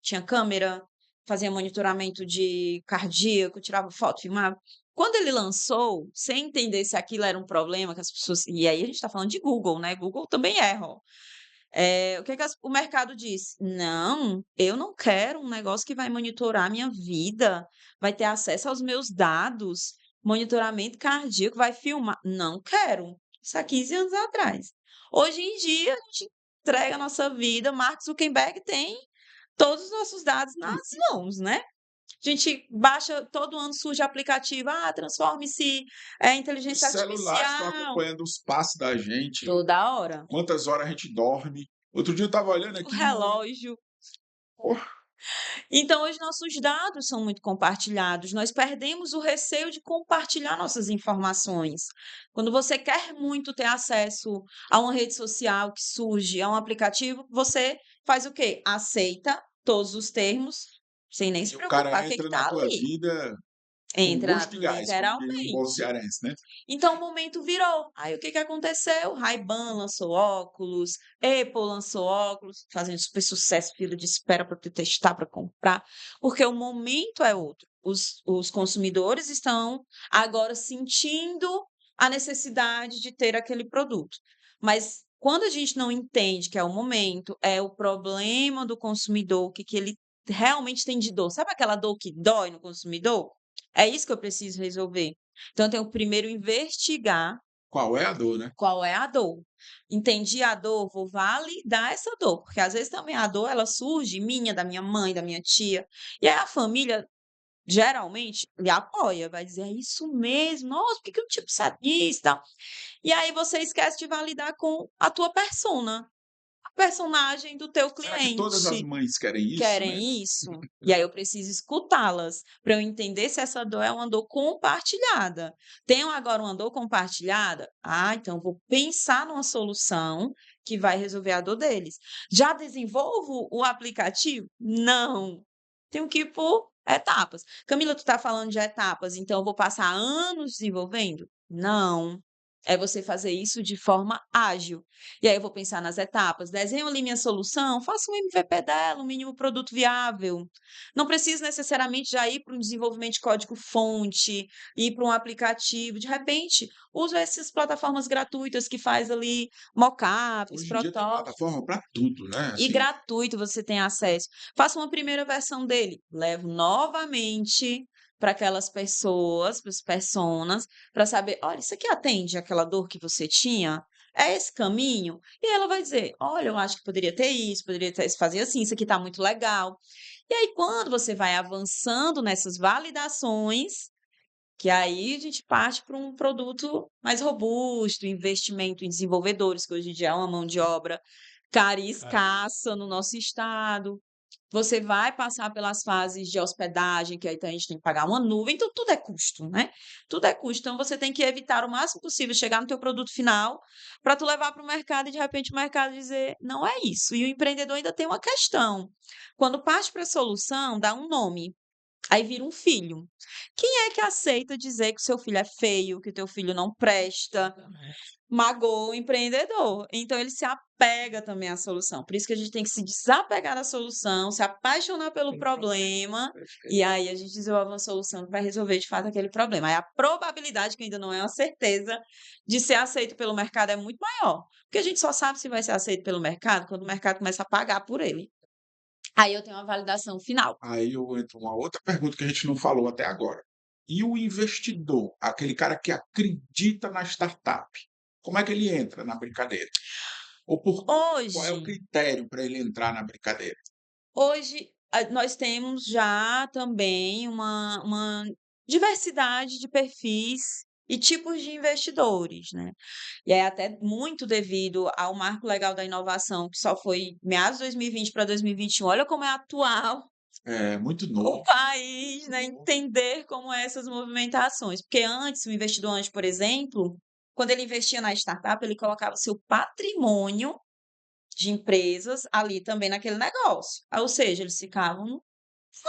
Tinha câmera, fazia monitoramento de cardíaco, tirava foto, filmava. Quando ele lançou, sem entender se aquilo era um problema que as pessoas. E aí a gente está falando de Google, né? Google também erra. O que o mercado diz? Não, eu não quero um negócio que vai monitorar a minha vida, vai ter acesso aos meus dados, monitoramento cardíaco, vai filmar. Não quero. Isso há 15 anos atrás. Hoje em dia, a gente entrega a nossa vida, Mark Zuckerberg tem todos os nossos dados nas mãos, né? A gente baixa, todo ano surge aplicativo, transforme-se Os inteligência celulares estão artificial. acompanhando os passos da gente, Toda hora. quantas horas a gente dorme. Outro dia eu estava olhando O aqui, relógio. porra, Então, hoje nossos dados são muito compartilhados, nós perdemos o receio de compartilhar nossas informações. Quando você quer muito ter acesso a uma rede social que surge, a um aplicativo, você faz o quê? Aceita todos os termos, sem nem se E o preocupar cara o que entra na está tua ali. vida com Entra gosto de gás, como diria um bom literalmente. cearense, né? Então o momento virou. Aí o que que aconteceu? Ray-Ban lançou óculos, Apple lançou óculos, fazendo super sucesso, fila de espera para tu testar, para comprar, porque o momento é outro. Os consumidores estão agora sentindo a necessidade de ter aquele produto. Mas quando a gente não entende que é o momento, é o problema do consumidor, o que que ele realmente tem de dor. Sabe aquela dor que dói no consumidor? É isso que eu preciso resolver. Então, eu tenho que primeiro investigar Qual é a dor, né? qual é a dor. Entendi a dor, vou validar essa dor, porque às vezes também a dor ela surge minha, da minha mãe, da minha tia, e aí a família geralmente lhe apoia, vai dizer: "É isso mesmo, nossa, por que que eu não tinha pensado nisso", e tal. E aí você esquece de validar com a tua persona, a personagem do teu Será que todas as cliente. mães querem isso, né? Querem isso? E aí eu preciso escutá-las, para eu entender se essa dor é uma dor compartilhada. Tenho agora uma dor compartilhada? Ah, então vou pensar numa solução que vai resolver a dor deles. Já desenvolvo o aplicativo? Não. Tenho que ir por etapas. Camila, tu está falando de etapas, então eu vou passar anos desenvolvendo? Não. É você fazer isso de forma ágil. E aí eu vou pensar nas etapas, desenho ali minha solução, faço um MVP dela, um mínimo produto viável. Não preciso necessariamente já ir para um desenvolvimento de código-fonte, ir para um aplicativo. De repente, uso essas plataformas gratuitas que faz ali mockups, Hoje em dia tem protótipos. plataforma para tudo, né? E Assim, gratuito você tem acesso. Faço uma primeira versão dele, levo novamente para aquelas pessoas, para as personas, para saber, olha, isso aqui atende aquela dor que você tinha? É esse caminho? E ela vai dizer, olha, eu acho que poderia ter isso, poderia ter, fazer assim, isso aqui está muito legal. E aí, quando você vai avançando nessas validações, que aí a gente parte para um produto mais robusto, investimento em desenvolvedores, que hoje em dia é uma mão de obra cara e Cara, escassa no nosso estado. Você vai passar pelas fases de hospedagem, que aí então a gente tem que pagar uma nuvem, então tudo é custo, né? Tudo é custo. Então você tem que evitar o máximo possível chegar no teu produto final para tu levar para o mercado e de repente o mercado dizer, não é isso. E o empreendedor ainda tem uma questão. Quando parte para a solução, dá um nome. Aí vira um filho. Quem é que aceita dizer que o seu filho é feio, que o teu filho não presta? exatamente. Magoa o empreendedor. Então ele se apega também à solução. Por isso que a gente tem que se desapegar da solução, se apaixonar pelo Pelo problema. problema, Perfeito. e aí a gente desenvolve uma solução que vai resolver de fato aquele problema. Aí a probabilidade, que ainda não é uma certeza, de ser aceito pelo mercado é muito maior. Porque a gente só sabe se vai ser aceito pelo mercado quando o mercado começa a pagar por ele. Aí eu tenho uma validação final. aí eu entro uma outra pergunta que a gente não falou até agora. E o investidor, aquele cara que acredita na startup, como é que ele entra na brincadeira? Ou qual é o Hoje, critério para ele entrar na brincadeira? Hoje, nós temos já também uma diversidade de perfis e tipos de investidores, né. E aí até muito devido ao marco legal da inovação, que só foi meados de 2020 para 2021, olha como é atual É muito o novo. país, né, entender como é essas movimentações. Porque antes, o investidor anjo, por exemplo, quando ele investia na startup, ele colocava seu patrimônio de empresas ali também naquele negócio. Ou seja, eles ficavam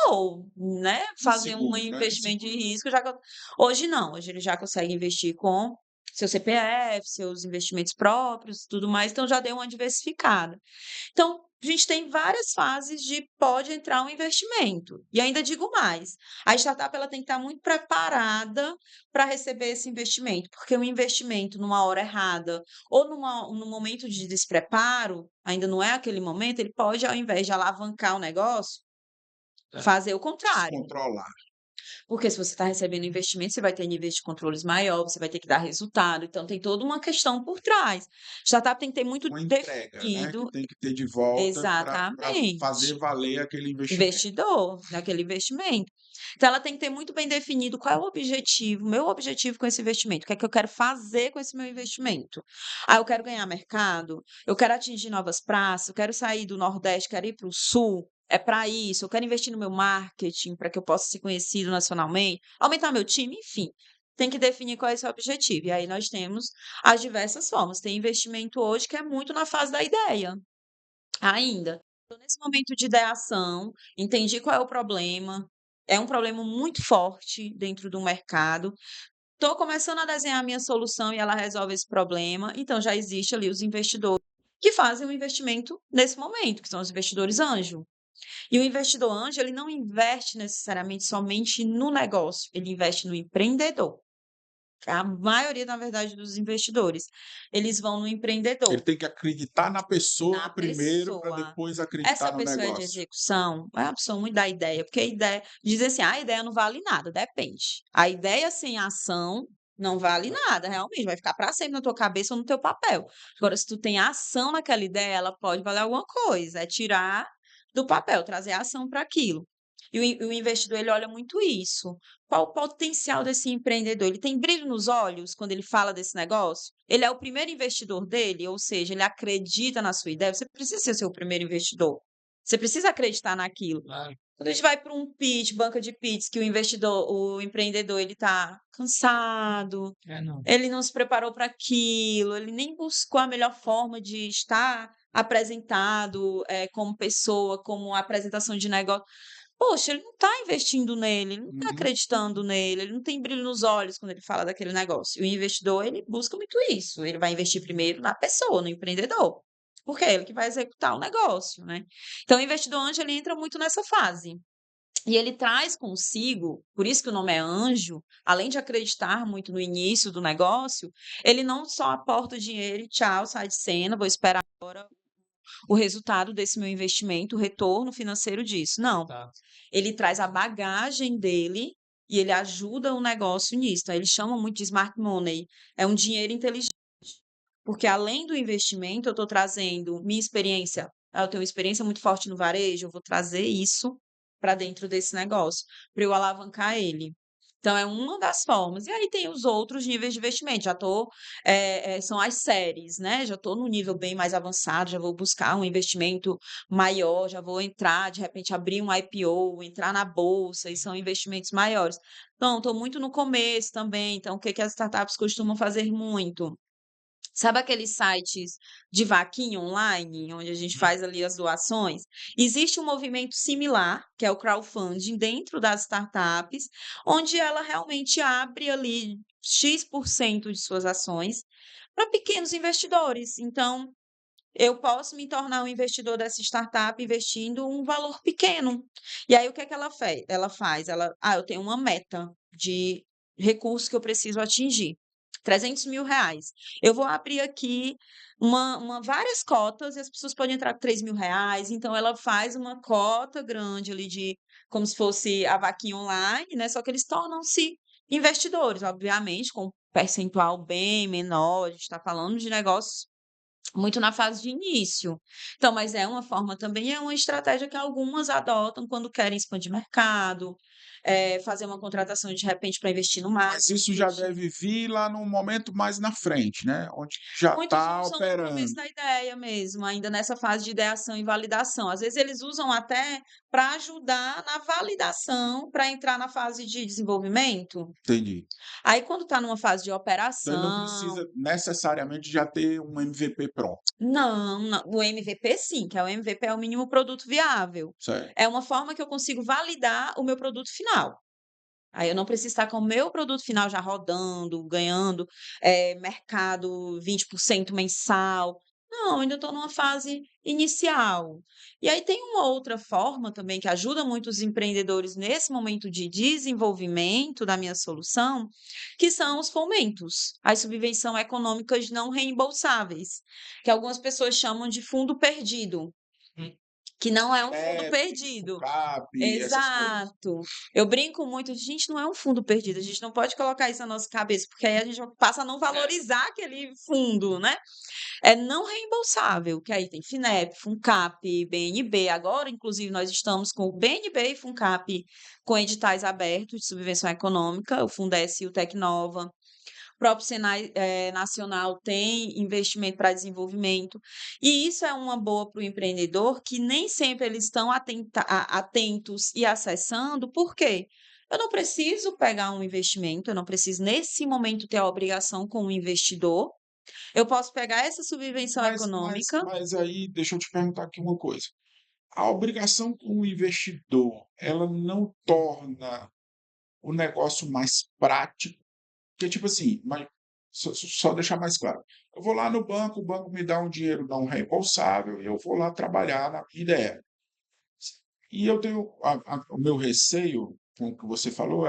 ou, né, faziam um Inseguro, né? investimento de risco, já que hoje não, hoje ele já consegue investir com seu CPF, seus investimentos próprios, tudo mais, então já deu uma diversificada. Então, a gente tem várias fases de pode entrar um investimento. E ainda digo mais, a startup ela tem que estar muito preparada para receber esse investimento, porque o investimento numa hora errada ou num momento de despreparo, ainda não é aquele momento, ele pode, ao invés de alavancar o negócio, É. fazer o contrário. Descontrolar. Porque se você está recebendo investimento, você vai ter níveis de controles maior, você vai ter que dar resultado, então tem toda uma questão por trás. Startup tem que ter muito Uma entrega, né? Que definido tem que ter de volta para fazer exatamente. valer aquele investimento. Investidor, naquele investimento. Então ela tem que ter muito bem definido qual é o objetivo, meu objetivo com esse investimento, o que é que eu quero fazer com esse meu investimento. Ah, eu quero ganhar mercado, eu quero atingir novas praças, eu quero sair do Nordeste, quero ir para o Sul. é para isso, eu quero investir no meu marketing para que eu possa ser conhecido nacionalmente, aumentar meu time, enfim. Tem que definir qual é esse objetivo. E aí nós temos as diversas formas. Tem investimento hoje que é muito na fase da ideia, ainda. Estou nesse momento de ideação, entendi qual é o problema, é um problema muito forte dentro do mercado. Estou começando a desenhar a minha solução e ela resolve esse problema. Então já existe ali os investidores que fazem o investimento nesse momento, que são os investidores anjo. E o investidor anjo, ele não investe necessariamente somente no negócio, ele investe no empreendedor. A maioria, na verdade, dos investidores, eles vão no Ele empreendedor, tem que acreditar na pessoa na primeiro para pessoa. depois acreditar Essa no pessoa é de negócio. execução, é uma pessoa muito da ideia, porque a ideia, dizem assim, a ideia não vale nada, depende. A ideia sem ação não vale nada, realmente, vai ficar para sempre na tua cabeça ou no teu papel. Agora, se tu tem ação naquela ideia, ela pode valer alguma coisa, é tirar do papel, trazer ação para aquilo. E o investidor, ele olha muito isso. Qual o potencial desse empreendedor? Ele tem brilho nos olhos quando ele fala desse negócio? Ele é o primeiro investidor dele, ou seja, ele acredita na sua ideia. Você precisa ser seu primeiro investidor. Você precisa acreditar naquilo. Claro. Quando a gente vai para um pitch, banca de pitch, que o investidor, o empreendedor, ele está cansado, Não. ele não se preparou para aquilo, ele nem buscou a melhor forma de estar apresentado como pessoa, como apresentação de negócio. Poxa, ele não está investindo nele, ele não está Uhum. acreditando nele, ele não tem brilho nos olhos quando ele fala daquele negócio. E o investidor, ele busca muito isso. Ele vai investir primeiro na pessoa, no empreendedor, porque é ele que vai executar o negócio, né? Então, o investidor anjo, ele entra muito nessa fase. E ele traz consigo, por isso que o nome é anjo, além de acreditar muito no início do negócio, ele não só aporta o dinheiro e tchau, sai de cena, vou esperar agora o resultado desse meu investimento, o retorno financeiro disso. Não. Tá. Ele traz a bagagem dele e ele ajuda o negócio nisso. Então, eles chamam muito de smart money. É um dinheiro inteligente. Porque além do investimento, eu estou trazendo minha experiência. Eu tenho uma experiência muito forte no varejo, eu vou trazer isso para dentro desse negócio, para eu alavancar ele. Então, é uma das formas. E aí tem os outros níveis de investimento. Já estou, são as séries, né? Já estou no nível bem mais avançado, já vou buscar um investimento maior, já vou entrar, de repente, abrir um IPO, entrar na bolsa, e são investimentos maiores. Então, estou muito no começo também. Então, o que as startups costumam fazer muito? Sabe aqueles sites de vaquinha online, onde a gente faz ali as doações? Existe um movimento similar, que é o crowdfunding, dentro das startups, onde ela realmente abre ali X% de suas ações para pequenos investidores. Então, eu posso me tornar um investidor dessa startup investindo um valor pequeno. E aí, o que é que ela faz? Eu tenho uma meta de recursos que eu preciso atingir. 300 mil reais. Eu vou abrir aqui várias cotas e as pessoas podem entrar com 3 mil reais. Então, ela faz uma cota grande ali como se fosse a vaquinha online, né? Só que eles tornam-se investidores, obviamente, com um percentual bem menor. A gente está falando de negócios muito na fase de início. Então, mas é uma forma também, é uma estratégia que algumas adotam quando querem expandir mercado, fazer uma contratação de repente para investir no Mas isso já marketing. deve vir lá no momento mais na frente, né? Onde já Muitos está usam no operando. começo da ideia mesmo, ainda nessa fase de ideação e validação. Às vezes eles usam até para ajudar na validação, para entrar na fase de desenvolvimento. Entendi. Aí, quando está numa fase de Então ele não operação, precisa necessariamente já ter um MVP pronto, não, não, o MVP sim, que é o MVP é o mínimo produto viável. certo? É uma forma que eu consigo validar o meu produto final. Aí eu não preciso estar com o meu produto final já rodando, ganhando mercado 20% mensal. Não, ainda estou numa fase inicial. E aí tem uma outra forma também que ajuda muito os empreendedores nesse momento de desenvolvimento da minha solução, que são os fomentos, as subvenções econômicas não reembolsáveis, que algumas pessoas chamam de fundo perdido, Hum. que não é um fundo FINEP, perdido. FUCAP, essas coisas. Exato. Eu brinco muito, gente, não é um fundo perdido, a gente não pode colocar isso na nossa cabeça, porque aí a gente passa a não valorizar aquele fundo, né? É não reembolsável, que aí tem FINEP, FUNCAP, BNB. Agora, inclusive, nós estamos com o BNB e FUNCAP com editais abertos de subvenção econômica, o Fundesc e o Tecnova. O próprio Senai nacional tem investimento para desenvolvimento. E isso é uma boa para o empreendedor, que nem sempre eles estão atentos e acessando. Por quê? Eu não preciso pegar um investimento, eu não preciso, nesse momento, ter a obrigação com o investidor. Eu posso pegar essa subvenção econômica. Mas aí, deixa eu te perguntar aqui uma coisa. A obrigação com o investidor, ela não torna o negócio mais prático? Porque, tipo assim, mas só deixar mais claro. Eu vou lá no banco, o banco me dá um dinheiro não reembolsável e eu vou lá trabalhar na minha ideia. E eu tenho o meu receio com o que você falou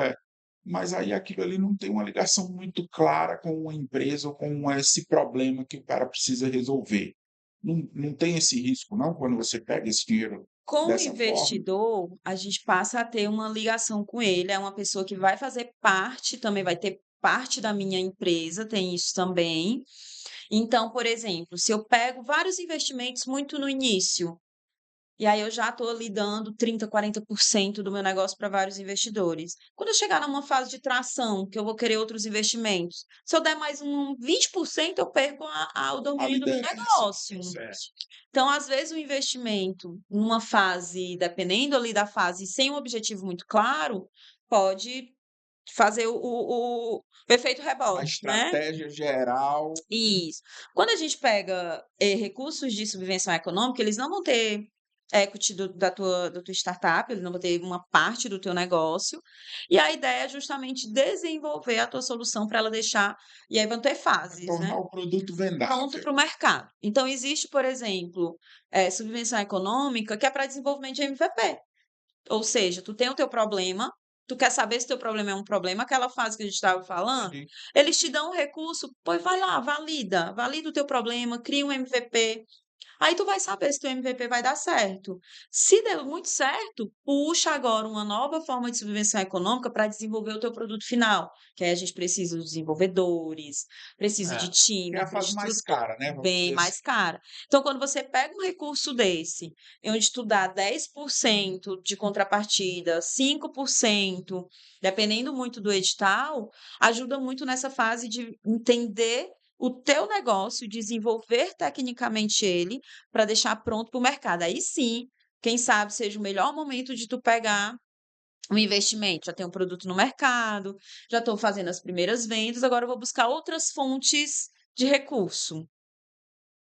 mas aí aquilo ali não tem uma ligação muito clara com uma empresa ou com esse problema que o cara precisa resolver. Não tem esse risco, não, quando você pega esse dinheiro Com o dessa forma? investidor, a gente passa a ter uma ligação com ele. É uma pessoa que vai fazer parte, também vai ter parte da minha empresa, tem isso também. Então, por exemplo, se eu pego vários investimentos muito no início, e aí eu já estou ali dando 30%, 40% do meu negócio para vários investidores. Quando eu chegar numa fase de tração, que eu vou querer outros investimentos, se eu der mais um 20%, eu perco o A domínio do meu liderança, negócio. certo. Então, às vezes, o investimento numa fase, dependendo ali da fase, sem um objetivo muito claro, pode fazer o efeito A rebote, né? estratégia geral, Isso. Quando a gente pega recursos de subvenção econômica, eles não vão ter equity da tua startup, eles não vão ter uma parte do teu negócio. E a ideia é justamente desenvolver a tua solução para ela deixar. E aí vão ter fases, né? tornar o produto Pronto vendável. para o mercado. Então, existe, por exemplo, subvenção econômica que é para desenvolvimento de MVP. Ou seja, tu tem o teu problema, tu quer saber se o teu problema é um problema, aquela fase que a gente estava falando, Entendi. eles te dão um recurso, pois vai lá, valida o teu problema, cria um MVP. Aí tu vai saber se teu MVP vai dar certo. Se deu muito certo, puxa agora uma nova forma de subvenção econômica para desenvolver o teu produto final. Que aí a gente precisa de desenvolvedores, precisa de É time, a fase mais cara, né? Vamos bem dizer assim. mais cara. Então, quando você pega um recurso desse, onde tu dá 10% de contrapartida, 5%, dependendo muito do edital, ajuda muito nessa fase de entender o teu negócio, desenvolver tecnicamente ele para deixar pronto para o mercado. Aí sim, quem sabe seja o melhor momento de tu pegar um investimento. Já tem um produto no mercado, já estou fazendo as primeiras vendas, agora eu vou buscar outras fontes de recurso.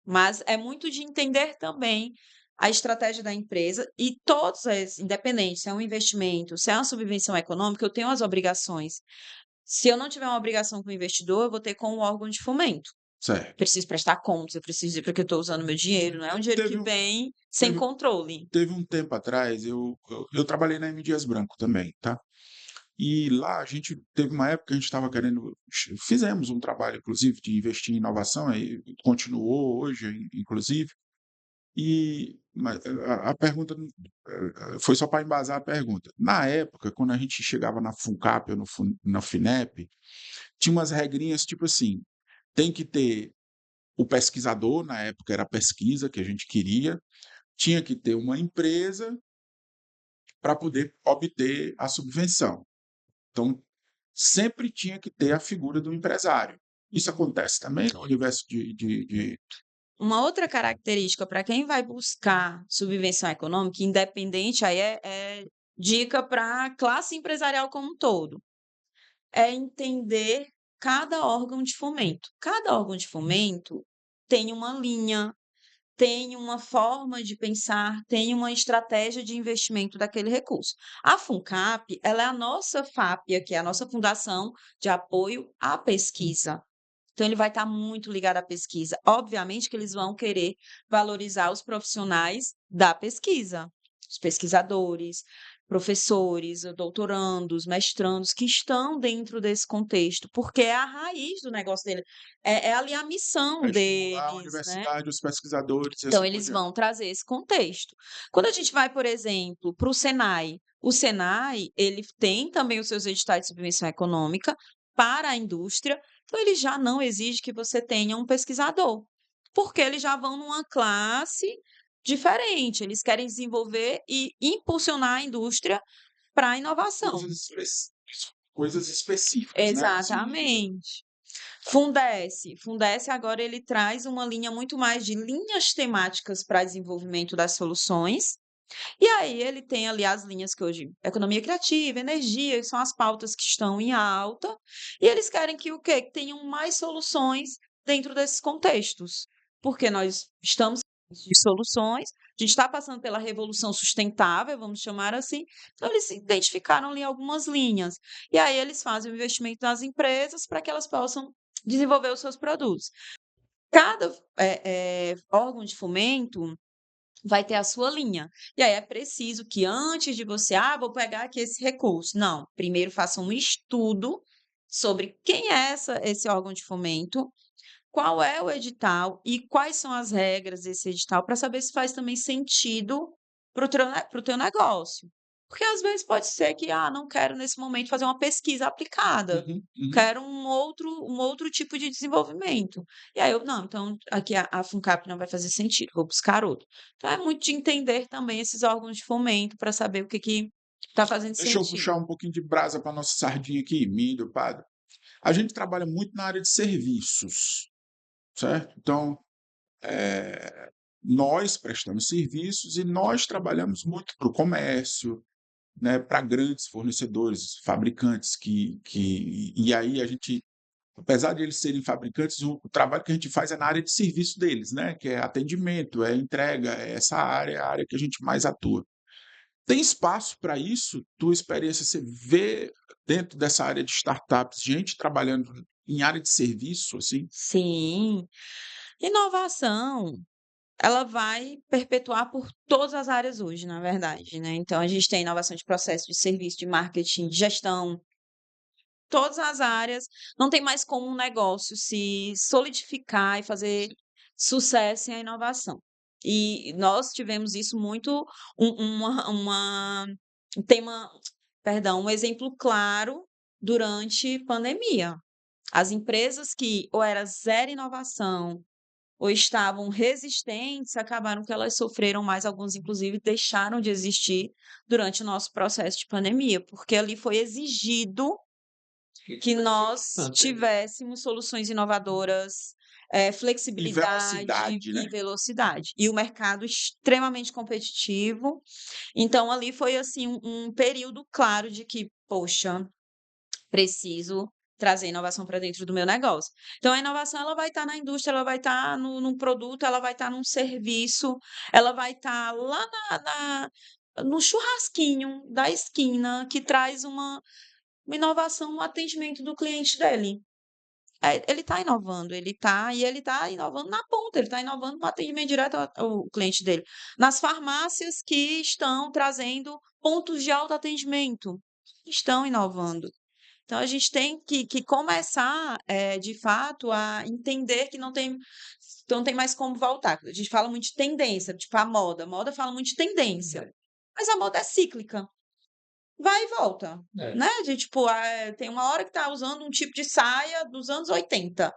Mas é muito de entender também a estratégia da empresa e todos independente se é um investimento, se é uma subvenção econômica, eu tenho as obrigações. Se eu não tiver uma obrigação com o investidor, eu vou ter com o órgão de fomento. Certo. Preciso prestar contas, eu preciso dizer para que eu estou usando meu dinheiro, não é um dinheiro que Teve um, vem sem teve, controle. teve um tempo atrás, eu trabalhei na M. Dias Branco também, tá? E lá a gente teve uma época que a gente estava querendo, fizemos um trabalho, inclusive, de investir em inovação, aí continuou hoje, inclusive, mas a pergunta foi só para embasar a pergunta. Na época, quando a gente chegava na FUNCAP ou na FINEP, tinha umas regrinhas tipo assim, tem que ter o pesquisador, na época era a pesquisa que a gente queria, tinha que ter uma empresa para poder obter a subvenção. Então, sempre tinha que ter a figura do empresário. Isso acontece também no universo de. Uma outra característica para quem vai buscar subvenção econômica, independente, aí é dica para a classe empresarial como um todo, é entender cada órgão de fomento. Cada órgão de fomento tem uma linha, tem uma forma de pensar, tem uma estratégia de investimento daquele recurso. A FUNCAP, ela é a nossa FAPEA, que é a nossa Fundação de Apoio à Pesquisa. Então, ele vai estar muito ligado à pesquisa. Obviamente que eles vão querer valorizar os profissionais da pesquisa, os pesquisadores, professores, doutorandos, mestrandos que estão dentro desse contexto, porque é a raiz do negócio dele, é ali a missão Para estimular a deles, né? universidade, os pesquisadores e Então, assim por eles diante. vão trazer esse contexto. Quando a gente vai, por exemplo, para o Senai, ele tem também os seus editais de subvenção econômica para a indústria, então ele já não exige que você tenha um pesquisador, porque eles já vão numa classe diferente, eles querem desenvolver e impulsionar a indústria para a inovação. Coisas específicas, né? Assim, Exatamente. Fundece agora ele traz uma linha muito mais de linhas temáticas para desenvolvimento das soluções. E aí ele tem ali as linhas que hoje, economia criativa, energia, que são as pautas que estão em alta, e eles querem que o quê? Que tenham mais soluções dentro desses contextos, porque nós estamos de soluções, a gente está passando pela revolução sustentável, vamos chamar assim, então eles identificaram ali algumas linhas, e aí eles fazem o investimento nas empresas para que elas possam desenvolver os seus produtos. Cada órgão de fomento vai ter a sua linha. E aí é preciso que antes de você, vou pegar aqui esse recurso. Não, primeiro faça um estudo sobre quem é esse órgão de fomento, qual é o edital e quais são as regras desse edital para saber se faz também sentido para o teu negócio. Porque às vezes pode ser que, não quero nesse momento fazer uma pesquisa aplicada, quero um outro tipo de desenvolvimento. E aí não, então aqui a FUNCAP não vai fazer sentido, vou buscar outro. Então é muito de entender também esses órgãos de fomento para saber o que está fazendo Deixa eu sentido. puxar um pouquinho de brasa para nossa sardinha aqui, milho, padre. A gente trabalha muito na área de serviços, certo? Então, nós prestamos serviços e nós trabalhamos muito para o comércio, né, para grandes fornecedores, fabricantes, e aí a gente, apesar de eles serem fabricantes, o trabalho que a gente faz é na área de serviço deles, né, que é atendimento, é entrega, é essa área, é a área que a gente mais atua. Tem espaço para isso? Tua experiência, você vê dentro dessa área de startups, gente trabalhando em área de serviço, assim? Sim. Inovação, ela vai perpetuar por todas as áreas hoje, na verdade, né? Então, a gente tem inovação de processo, de serviço, de marketing, de gestão, todas as áreas. Não tem mais como um negócio se solidificar e fazer sucesso em a inovação. E nós tivemos isso muito, um tema, perdão, um exemplo claro durante pandemia. As empresas que ou era zero inovação ou estavam resistentes, acabaram que elas sofreram mais, alguns inclusive deixaram de existir durante o nosso processo de pandemia, porque ali foi exigido que nós tivéssemos soluções inovadoras, E flexibilidade velocidade, e né? velocidade. E o mercado extremamente competitivo. Então, ali foi assim um período claro de que, poxa, preciso trazer inovação para dentro do meu negócio. Então, a inovação ela vai estar na indústria, ela vai estar num produto, ela vai estar num serviço, ela vai estar lá no churrasquinho da esquina que traz uma inovação no atendimento do cliente dele. Ele está inovando, ele está inovando na ponta, ele está inovando no atendimento direto ao cliente dele. Nas farmácias que estão trazendo pontos de autoatendimento, estão inovando. Então, a gente tem que começar, de fato, a entender que não tem mais como voltar. A gente fala muito de tendência, tipo a moda. A moda fala muito de tendência, mas a moda é cíclica. Vai e volta, né? A gente, tipo, tem uma hora que tá usando um tipo de saia dos anos 80.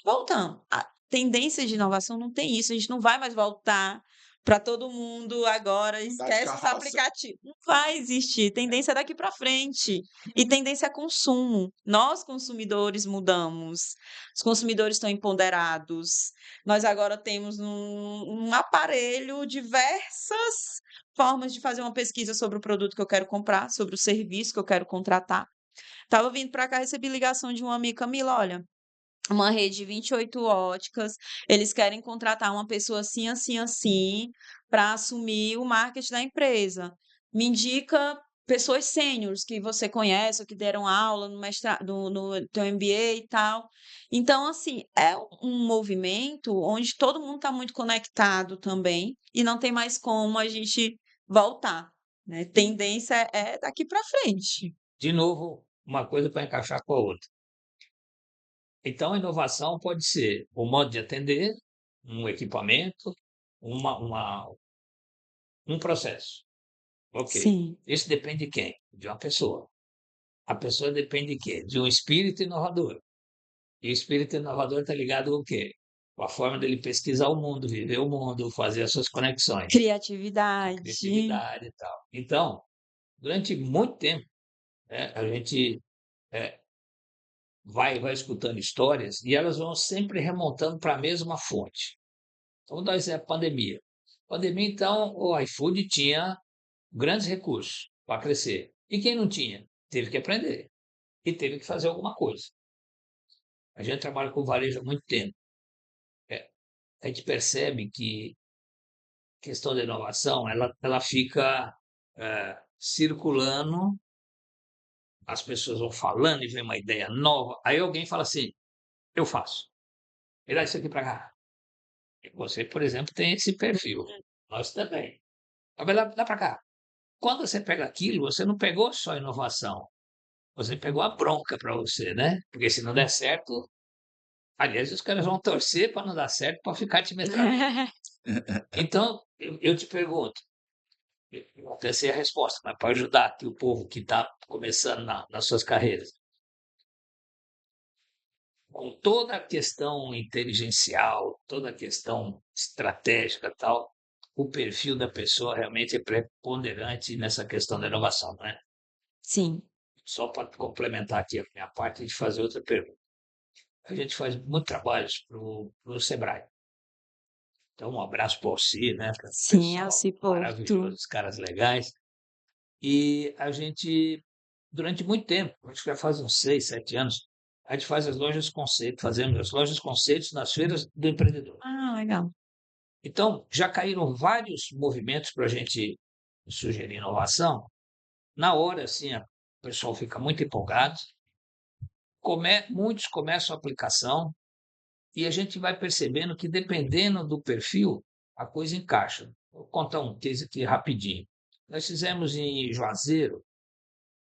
Voltando. A tendência de inovação não tem isso. A gente não vai mais voltar para todo mundo agora, Andar de esquece os carroça. aplicativos. Não vai existir. Tendência é daqui para frente. E tendência é consumo. Nós, consumidores, mudamos. Os consumidores estão empoderados. Nós agora temos um aparelho diversas formas de fazer uma pesquisa sobre o produto que eu quero comprar, sobre o serviço que eu quero contratar. Estava vindo para cá, recebi ligação de uma amiga, Camila, olha, uma rede de 28 óticas, eles querem contratar uma pessoa assim, assim, assim, para assumir o marketing da empresa. Me indica pessoas sêniores que você conhece, ou que deram aula no mestrado, no teu MBA e tal. Então, assim, é um movimento onde todo mundo está muito conectado também, e não tem mais como a gente voltar, né? Tendência é daqui para frente. De novo, uma coisa para encaixar com a outra. Então, a inovação pode ser o modo de atender, um equipamento, um processo. Ok. Sim, Isso depende de quem? De uma pessoa. A pessoa depende de quê? De um espírito inovador. E o espírito inovador está ligado ao quê? Com a forma dele pesquisar o mundo, viver o mundo, fazer as suas conexões, criatividade. criatividade e tal. Então, durante muito tempo, a gente vai escutando histórias e elas vão sempre remontando para a mesma fonte. Então, vou dar um exemplo, pandemia. Pandemia, então, o iFood tinha grandes recursos para crescer. E quem não tinha? Teve que aprender e teve que fazer alguma coisa. A gente trabalha com varejo há muito tempo. A gente percebe que a questão da inovação, ela fica circulando, as pessoas vão falando e vem uma ideia nova, aí alguém fala assim, eu faço. Me dá isso aqui para cá. E você, por exemplo, tem esse perfil. Nós também. Mas dá para cá. Quando você pega aquilo, você não pegou só inovação, você pegou a bronca para você, né? Porque se não der certo, aliás, os caras vão torcer para não dar certo, para ficar te metralhando. Então, eu te pergunto, eu até sei a resposta, mas para ajudar aqui o povo que está começando nas suas carreiras. Com toda a questão inteligencial, toda a questão estratégica e tal, o perfil da pessoa realmente é preponderante nessa questão da inovação, não é? Sim. Só para complementar aqui a minha parte e fazer outra pergunta. A gente faz muito trabalhos para o Sebrae. Então, um abraço para o Alci, né? Para o Sim, pessoal Alci Porto. maravilhoso, os caras legais. E a gente, durante muito tempo, acho que já faz uns 6, 7 anos, a gente faz as lojas conceito, fazemos as lojas conceitos nas feiras do empreendedor. Ah, legal. Então, já caíram vários movimentos para a gente sugerir inovação. Na hora, assim, o pessoal fica muito empolgado, muitos começam a aplicação e a gente vai percebendo que, dependendo do perfil, a coisa encaixa. Vou contar um case aqui rapidinho. Nós fizemos em Juazeiro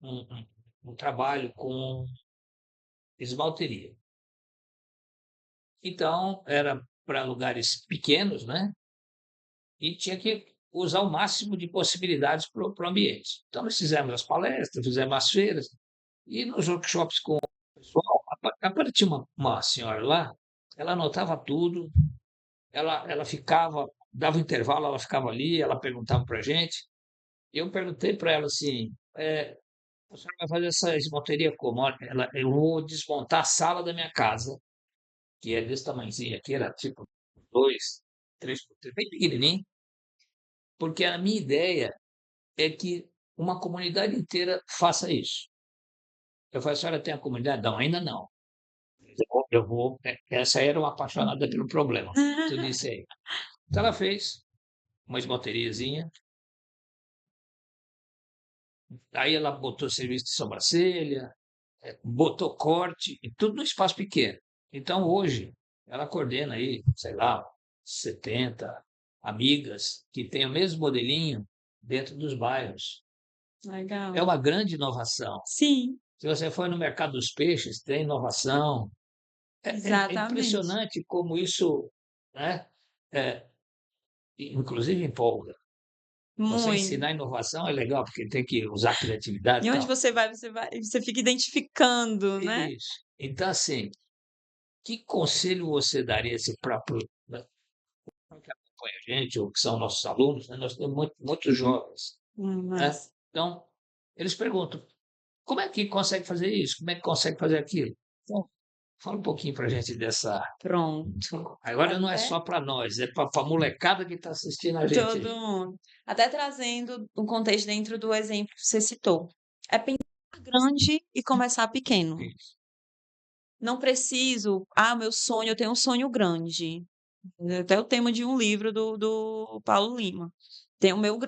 um trabalho com esmalteria. Então, era para lugares pequenos, né? E tinha que usar o máximo de possibilidades para o ambiente. Então, nós fizemos as palestras, fizemos as feiras, e nos workshops com o pessoal, aparecia uma senhora lá, ela anotava tudo, ela ficava, dava intervalo, ela ficava ali, ela perguntava para a gente. Eu perguntei para ela assim, a senhora vai fazer essa esmalteria como? Olha, eu vou desmontar a sala da minha casa, que é desse tamanhozinho aqui, era tipo 2, 3 por 3, bem pequenininho, porque a minha ideia é que uma comunidade inteira faça isso. Eu falei, a senhora tem a comunidade? Não, ainda não. Essa era uma apaixonada pelo problema. Eu disse aí. Então ela fez uma esmalteriazinha, aí ela botou serviço de sobrancelha, botou corte, e tudo no espaço pequeno. Então hoje ela coordena aí, sei lá, 70 amigas que têm o mesmo modelinho dentro dos bairros. Legal. É uma grande inovação. Sim, Se você for no mercado dos peixes, tem inovação. É exatamente. impressionante como isso, né, é, inclusive empolga. Você Muito. ensinar inovação é legal, porque tem que usar criatividade E e onde tal. você fica identificando, né? Isso. Então, assim, que conselho você daria se para que acompanha a gente, ou que são nossos alunos, né? Nós temos muitos jovens, né? Mas Então, eles perguntam, como é que consegue fazer isso? Como é que consegue fazer aquilo? Então, fala um pouquinho para a gente dessa. pronto. Agora não é Até só para nós, é para a molecada que está assistindo a gente todo aí. mundo. Até trazendo um contexto dentro do exemplo que você citou. É pensar grande e começar pequeno. Isso. Não preciso, meu sonho, eu tenho um sonho grande. Até o tema de um livro do Paulo Lima. Tenho o meu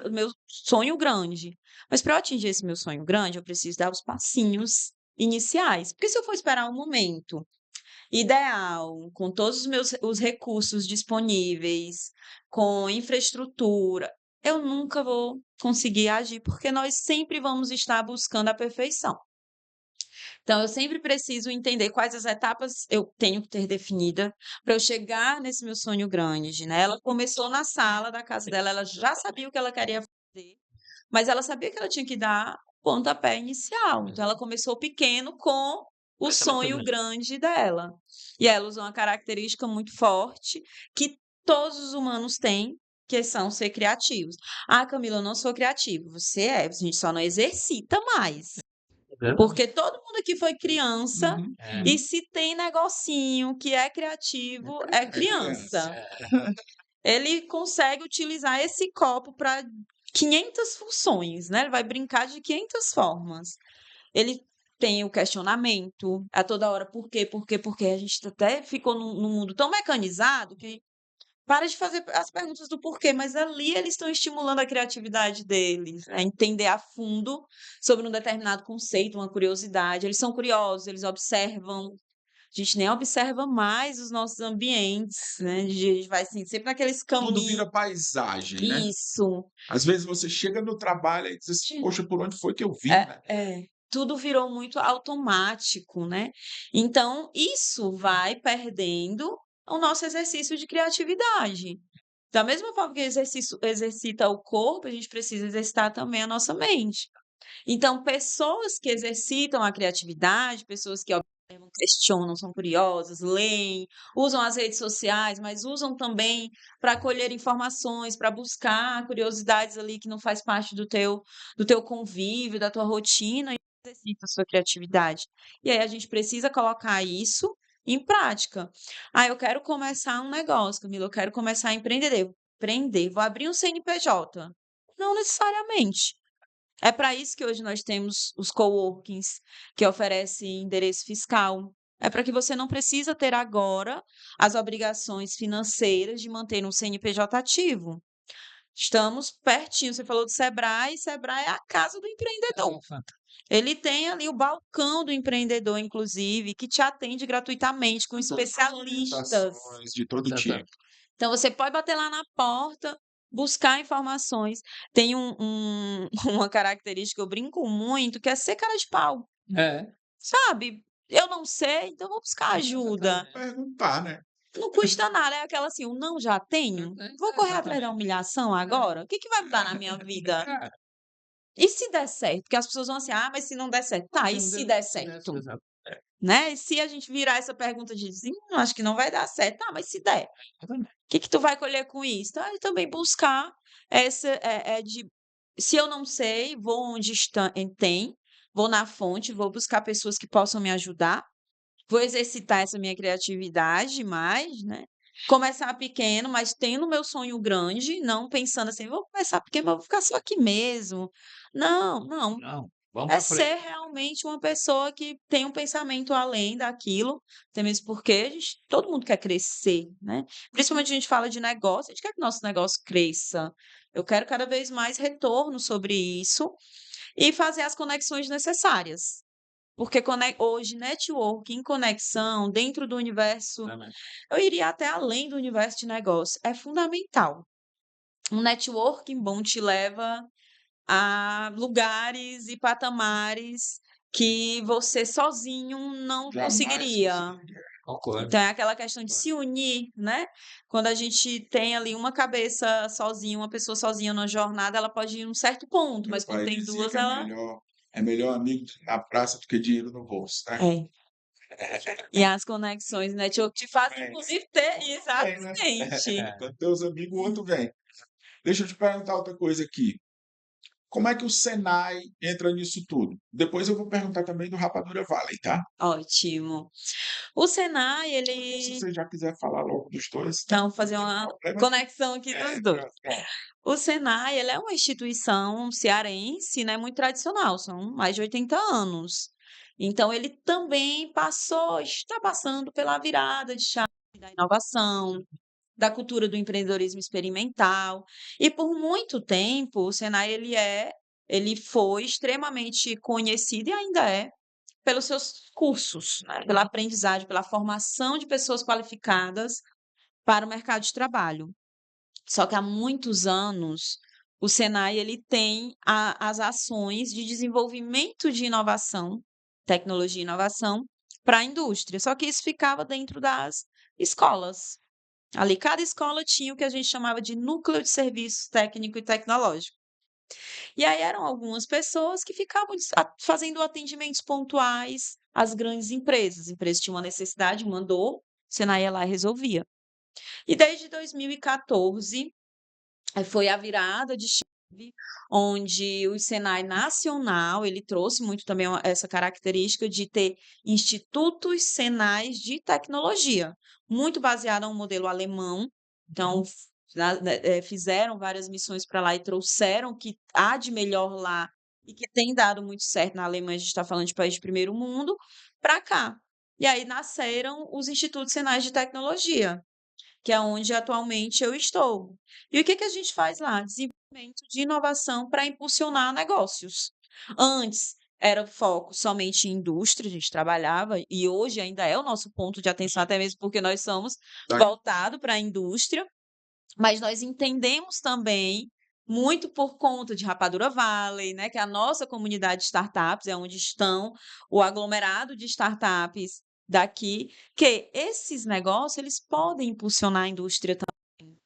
sonho grande. Mas para eu atingir esse meu sonho grande, eu preciso dar os passinhos iniciais. Porque se eu for esperar um momento ideal, com todos os recursos disponíveis, com infraestrutura, eu nunca vou conseguir agir, porque nós sempre vamos estar buscando a perfeição. Então, eu sempre preciso entender quais as etapas eu tenho que ter definida para eu chegar nesse meu sonho grande, né? Ela começou na sala da casa dela, ela já sabia o que ela queria fazer, mas ela sabia que ela tinha que dar o pontapé inicial. Então, ela começou pequeno com o Essa é muito sonho grande. grande dela. E ela usou uma característica muito forte que todos os humanos têm, que são ser criativos. Ah, Camila, eu não sou criativo. Você é, a gente só não exercita mais. Porque todo mundo aqui foi criança Uhum. e se tem negocinho que é criativo, é criança. Ele consegue utilizar esse copo para 500 funções, né? Ele vai brincar de 500 formas. Ele tem o questionamento a toda hora, por quê, por quê, por quê? A gente até ficou num mundo tão mecanizado que para de fazer as perguntas do porquê, mas ali eles estão estimulando a criatividade deles, a entender a fundo sobre um determinado conceito, uma curiosidade. Eles são curiosos, eles observam. A gente nem observa mais os nossos ambientes, né? A gente vai assim, sempre naqueles Tudo caminhos. vira paisagem, né? Isso. Às vezes você chega no trabalho e diz assim, poxa, por onde foi que eu vim, né? Tudo virou muito automático, né? Então, isso vai perdendo o nosso exercício de criatividade. Da mesma forma que exercita o corpo, a gente precisa exercitar também a nossa mente. Então, pessoas que exercitam a criatividade, pessoas que observam, questionam, são curiosas, leem, usam as redes sociais, mas usam também para colher informações, para buscar curiosidades ali que não faz parte do teu convívio, da tua rotina, e exercita a sua criatividade. E aí a gente precisa colocar isso em prática. Eu quero começar um negócio, Camila, eu quero começar a empreender, vou abrir um CNPJ. Não necessariamente. É para isso que hoje nós temos os coworkings que oferecem endereço fiscal. É para que você não precisa ter agora as obrigações financeiras de manter um CNPJ ativo. Estamos pertinho. Você falou do Sebrae, Sebrae é a casa do empreendedor. Ele tem ali o balcão do empreendedor, inclusive, que te atende gratuitamente com especialistas. Orientações de todo tipo. Então, você pode bater lá na porta, buscar informações. Tem uma característica que eu brinco muito, que é ser cara de pau, É, sabe? Eu não sei, então vou buscar ajuda. Perguntar, né? Não custa nada, é aquela assim, o não já tenho, vou correr atrás da humilhação agora? O que que vai mudar na minha vida? E se der certo? Porque as pessoas vão assim, mas se não der certo? Tá, e se der certo? Né? E se a gente virar essa pergunta de dizer, acho que não vai dar certo, tá, mas se der, o que tu vai colher com isso? Então, é também buscar se eu não sei, vou onde tem, vou na fonte, vou buscar pessoas que possam me ajudar, vou exercitar essa minha criatividade mais, né? Começar pequeno, mas tendo meu sonho grande, não pensando assim, vou começar pequeno, mas vou ficar só aqui mesmo. Não, não. não, vamos É para frente. ser realmente uma pessoa que tem um pensamento além daquilo, até mesmo porque todo mundo quer crescer, né? Principalmente a gente fala de negócio, a gente quer que o nosso negócio cresça. Eu quero cada vez mais retorno sobre isso e fazer as conexões necessárias. Porque hoje, networking, conexão, dentro do universo, eu iria até além do universo de negócio, é fundamental. Um networking bom te leva a lugares e patamares que você sozinho não Jamais conseguiria. Concordo. Então, é aquela questão de se unir, né? Quando a gente tem ali uma cabeça sozinha, uma pessoa sozinha na jornada, ela pode ir em um certo ponto, Meu mas quando pai tem dizia duas, que ela. é melhor amigo na praça do que dinheiro no bolso, né? E as conexões, né? Te fazem, É, inclusive, ter. vem, né? Exatamente. Quando teus amigos, o outro vem. Deixa eu te perguntar outra coisa aqui. Como é que o Senai entra nisso tudo? Depois eu vou perguntar também do Rapadura Valley, tá? Ótimo. O Senai, Se ele. você já quiser falar logo dos dois, Então, não fazer tem uma problema. conexão aqui dos dois. Pronto. O Senai, ele é uma instituição cearense, né, muito tradicional, são mais de 80 anos. Então, ele também está passando pela virada de chave da inovação, da cultura do empreendedorismo experimental. E por muito tempo, o Senai ele foi extremamente conhecido e ainda é pelos seus cursos, né, pela aprendizagem, pela formação de pessoas qualificadas para o mercado de trabalho. Só que há muitos anos o Senai ele tem as ações de desenvolvimento de inovação, tecnologia e inovação para a indústria. Só que isso ficava dentro das escolas. Ali, cada escola tinha o que a gente chamava de núcleo de serviço técnico e tecnológico. E aí eram algumas pessoas que ficavam fazendo atendimentos pontuais às grandes empresas. As empresas tinham uma necessidade, uma dor, o Senai ia lá e resolvia. E desde 2014, foi a virada de onde o Senai Nacional, ele trouxe muito também essa característica de ter institutos senais de tecnologia, muito baseado em um modelo alemão. Então, fizeram várias missões para lá e trouxeram o que há de melhor lá e que tem dado muito certo na Alemanha, a gente está falando de país de primeiro mundo, para cá. E aí nasceram os institutos senais de tecnologia, que é onde atualmente eu estou. E o que a gente faz lá? Desenvolvimento de inovação para impulsionar negócios. Antes era foco somente em indústria, a gente trabalhava, e hoje ainda é o nosso ponto de atenção, até mesmo porque nós somos Tá. voltados para a indústria, mas nós entendemos também, muito por conta de Rapadura Valley, né, que é a nossa comunidade de startups, é onde estão o aglomerado de startups daqui, que esses negócios eles podem impulsionar a indústria também.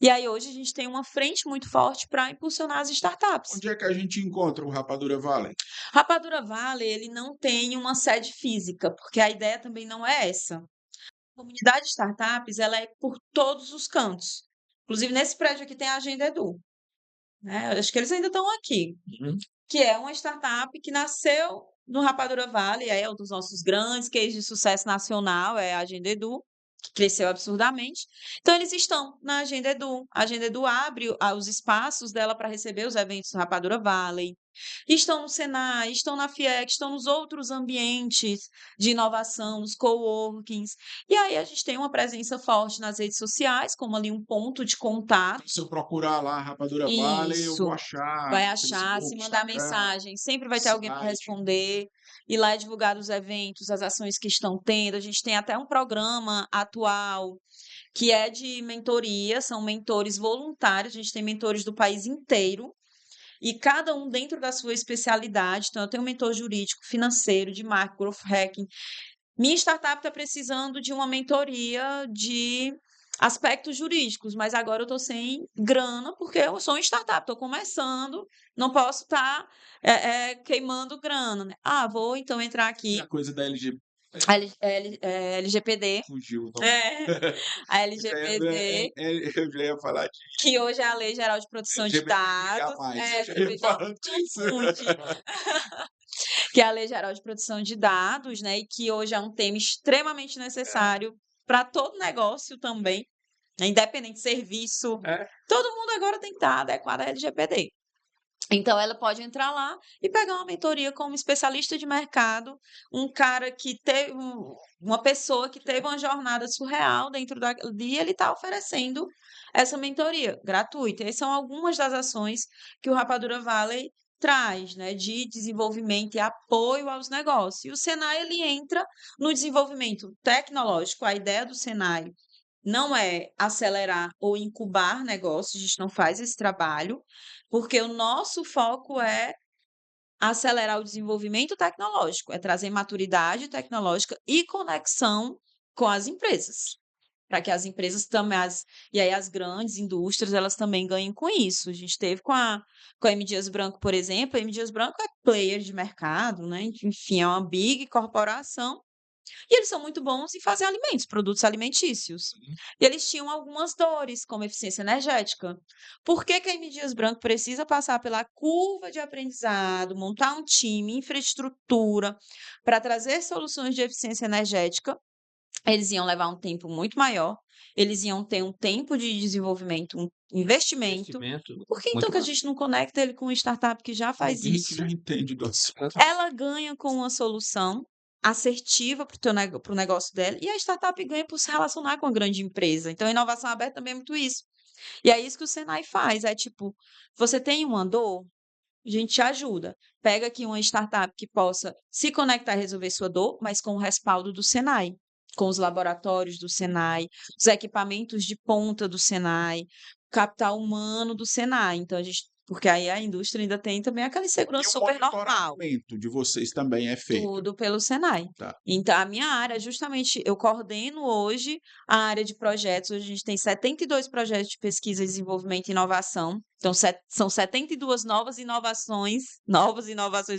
E aí hoje a gente tem uma frente muito forte para impulsionar as startups. Onde é que a gente encontra o Rapadura Valley? Rapadura Valley, ele não tem uma sede física, porque a ideia também não é essa. A comunidade de startups, ela é por todos os cantos. Inclusive, nesse prédio aqui tem a Agenda Edu, né? Eu acho que eles ainda estão aqui, que é uma startup que nasceu no Rapadura Valley, é um dos nossos grandes cases de sucesso nacional, é a Agenda Edu, que cresceu absurdamente. Então, eles estão na Agenda Edu. A Agenda Edu abre os espaços dela para receber os eventos do Rapadura Valley. Estão no Senai, estão na FIEC, estão nos outros ambientes de inovação, nos coworkings. E aí a gente tem uma presença forte nas redes sociais, como ali um ponto de contato. Se eu procurar lá Rapadura Valley, eu vou Isso. achar Vai no achar, se Facebook, mandar Instagram, mensagem, sempre vai ter alguém para site. responder. E lá é divulgado os eventos, as ações que estão tendo. A gente tem até um programa atual que é de mentoria, são mentores voluntários, a gente tem mentores do país inteiro, e cada um dentro da sua especialidade. Então, eu tenho um mentor jurídico, financeiro, de marketing, growth hacking. Minha startup está precisando de uma mentoria de aspectos jurídicos, mas agora eu estou sem grana, porque eu sou uma startup, estou começando, não posso estar queimando grana, né? Ah, vou então entrar aqui. A coisa da LGPD. fugiu o nome. A LGPD, Eu já ia falar de que hoje é a Lei Geral de Proteção de Dados. Eu já ia falar disso. Que é a Lei Geral de Proteção de Dados, né? E que hoje é um tema extremamente necessário para todo negócio também, né, independente de serviço. Todo mundo agora tem que estar adequado à LGPD. Então, ela pode entrar lá e pegar uma mentoria como especialista de mercado, um cara que teve, uma pessoa que teve uma jornada surreal dentro e ele está oferecendo essa mentoria gratuita. Essas são algumas das ações que o Rapadura Valley traz, né, de desenvolvimento e apoio aos negócios. E o Senai, ele entra no desenvolvimento tecnológico. A ideia do Senai não é acelerar ou incubar negócios, a gente não faz esse trabalho, porque o nosso foco é acelerar o desenvolvimento tecnológico, é trazer maturidade tecnológica e conexão com as empresas, para que as empresas também, e aí as grandes indústrias, elas também ganhem com isso. A gente teve com a M. Dias Branco, por exemplo, a M. Dias Branco é player de mercado, né? Enfim, é uma big corporação, e eles são muito bons em fazer alimentos, produtos alimentícios. E eles tinham algumas dores, como eficiência energética. Por que a M. Dias Branco precisa passar pela curva de aprendizado, montar um time, infraestrutura, para trazer soluções de eficiência energética? Eles iam levar um tempo muito maior, eles iam ter um tempo de desenvolvimento, um investimento. Por que então que a gente não conecta ele com uma startup que já faz Alguém isso? que já entende do assunto. Ela ganha com uma solução assertiva para o negócio dela, e a startup ganha por se relacionar com a grande empresa. Então, a inovação aberta também é muito isso. E é isso que o Senai faz. É tipo, você tem uma dor, a gente te ajuda. Pega aqui uma startup que possa se conectar e resolver sua dor, mas com o respaldo do Senai, com os laboratórios do Senai, os equipamentos de ponta do Senai, capital humano do Senai. Então, porque aí a indústria ainda tem também aquela E insegurança o super normal. monitoramento de vocês também é feito. Tudo pelo Senai. Tá. Então, a minha área, justamente, eu coordeno hoje a área de projetos. Hoje a gente tem 72 projetos de pesquisa, desenvolvimento e inovação. Então, são 72 novas inovações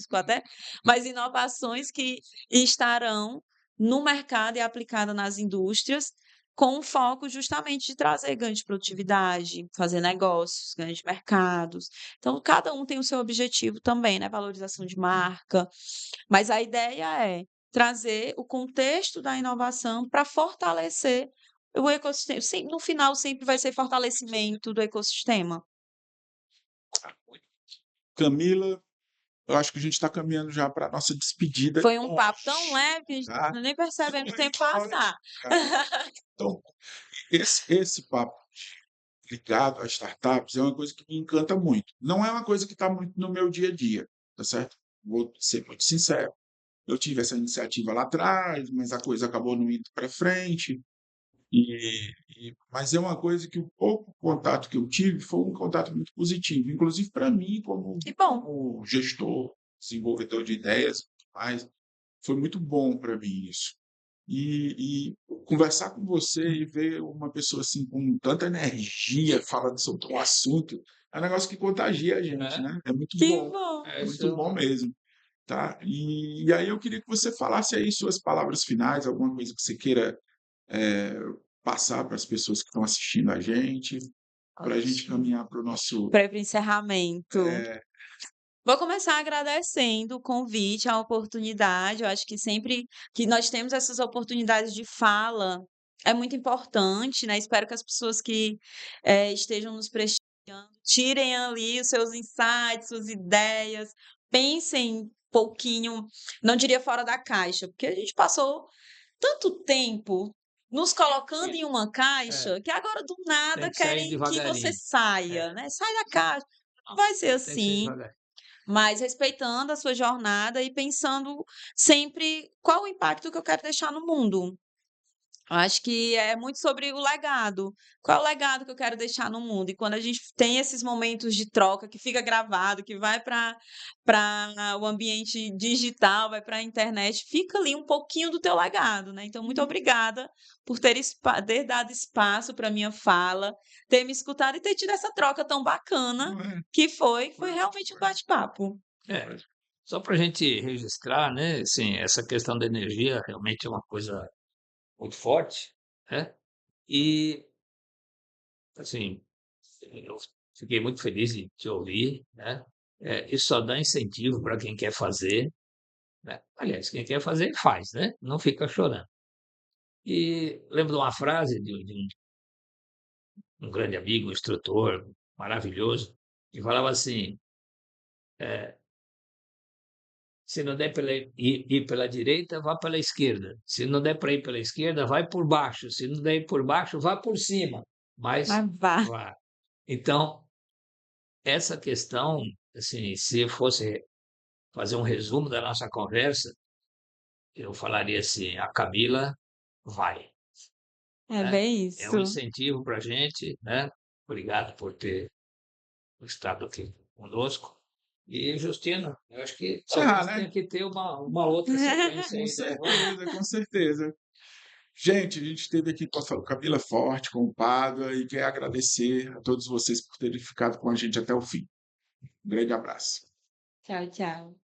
ficou até, mas inovações que estarão no mercado e aplicadas nas indústrias, com o foco justamente de trazer ganho de produtividade, fazer negócios, ganho de mercados. Então, cada um tem o seu objetivo também, né? Valorização de marca. Mas a ideia é trazer o contexto da inovação para fortalecer o ecossistema. No final, sempre vai ser fortalecimento do ecossistema. Camila, eu acho que a gente está caminhando já para a nossa despedida Foi um papo tão hoje, leve que a gente tá? nem percebemos o tempo Foi passar. cara. Então, esse papo ligado a startups é uma coisa que me encanta muito. Não é uma coisa que está muito no meu dia a dia, tá certo? Vou ser muito sincero. Eu tive essa iniciativa lá atrás, mas a coisa acabou não indo para frente. Mas é uma coisa que o pouco contato que eu tive foi um contato muito positivo, inclusive para mim, Que bom. como gestor, desenvolvedor de ideias, e tudo mais, foi muito bom para mim isso. E conversar com você e ver uma pessoa assim com tanta energia falando sobre um assunto é um negócio que contagia a gente, É, né? É muito Que bom, bom. é isso muito bom mesmo, tá? E aí eu queria que você falasse aí suas palavras finais, alguma coisa que você queira eh, passar para as pessoas que estão assistindo a gente, para a gente caminhar para o nosso. Para o encerramento. eh, Vou começar agradecendo o convite, a oportunidade. Eu acho que sempre que nós temos essas oportunidades de fala, é muito importante, né? Espero que as pessoas que estejam nos prestigiando tirem ali os seus insights, suas ideias, pensem um pouquinho, não diria fora da caixa, porque a gente passou tanto tempo nos colocando em uma é, caixa que agora do tem nada que sair querem que você devagarinho. saia, É, né? Sai da caixa. Não não, vai ser tem que ser assim, devagarinho. mas respeitando a sua jornada e pensando sempre qual o impacto que eu quero deixar no mundo. Eu acho que é muito sobre o legado. Qual é o legado que eu quero deixar no mundo? E quando a gente tem esses momentos de troca que fica gravado, que vai para o ambiente digital, vai para a internet, fica ali um pouquinho do teu legado, né? Então, muito obrigada por ter dado espaço para minha fala, ter me escutado e ter tido essa troca tão bacana não é, que foi foi, realmente um foi, bate-papo. É, só para a gente registrar, né? Assim, essa questão da energia realmente é uma coisa muito forte, né? E, assim, eu fiquei muito feliz de te ouvir, né? Isso só dá incentivo para quem quer fazer, né? Aliás, quem quer fazer, faz, né? Não fica chorando. E lembro de uma frase de um grande amigo, um instrutor maravilhoso, que falava assim: se não der para ir pela direita, vá pela esquerda. Se não der para ir pela esquerda, vai por baixo. Se não der ir por baixo, vá por cima. Mas Mas vá. vá. Então, essa questão, assim, se eu fosse fazer um resumo da nossa conversa, eu falaria assim: a Camila vai, É né? bem É um isso. incentivo para a gente, né? Obrigado por ter estado aqui conosco. E, Justina, eu acho que encerrar, talvez né? tenha que ter uma outra sequência Com aí, né? Vamos. certeza, com certeza. Gente, a gente esteve aqui com a Camila Forte, com o Pádua, e quer agradecer a todos vocês por terem ficado com a gente até o fim. Um grande abraço. Tchau, tchau.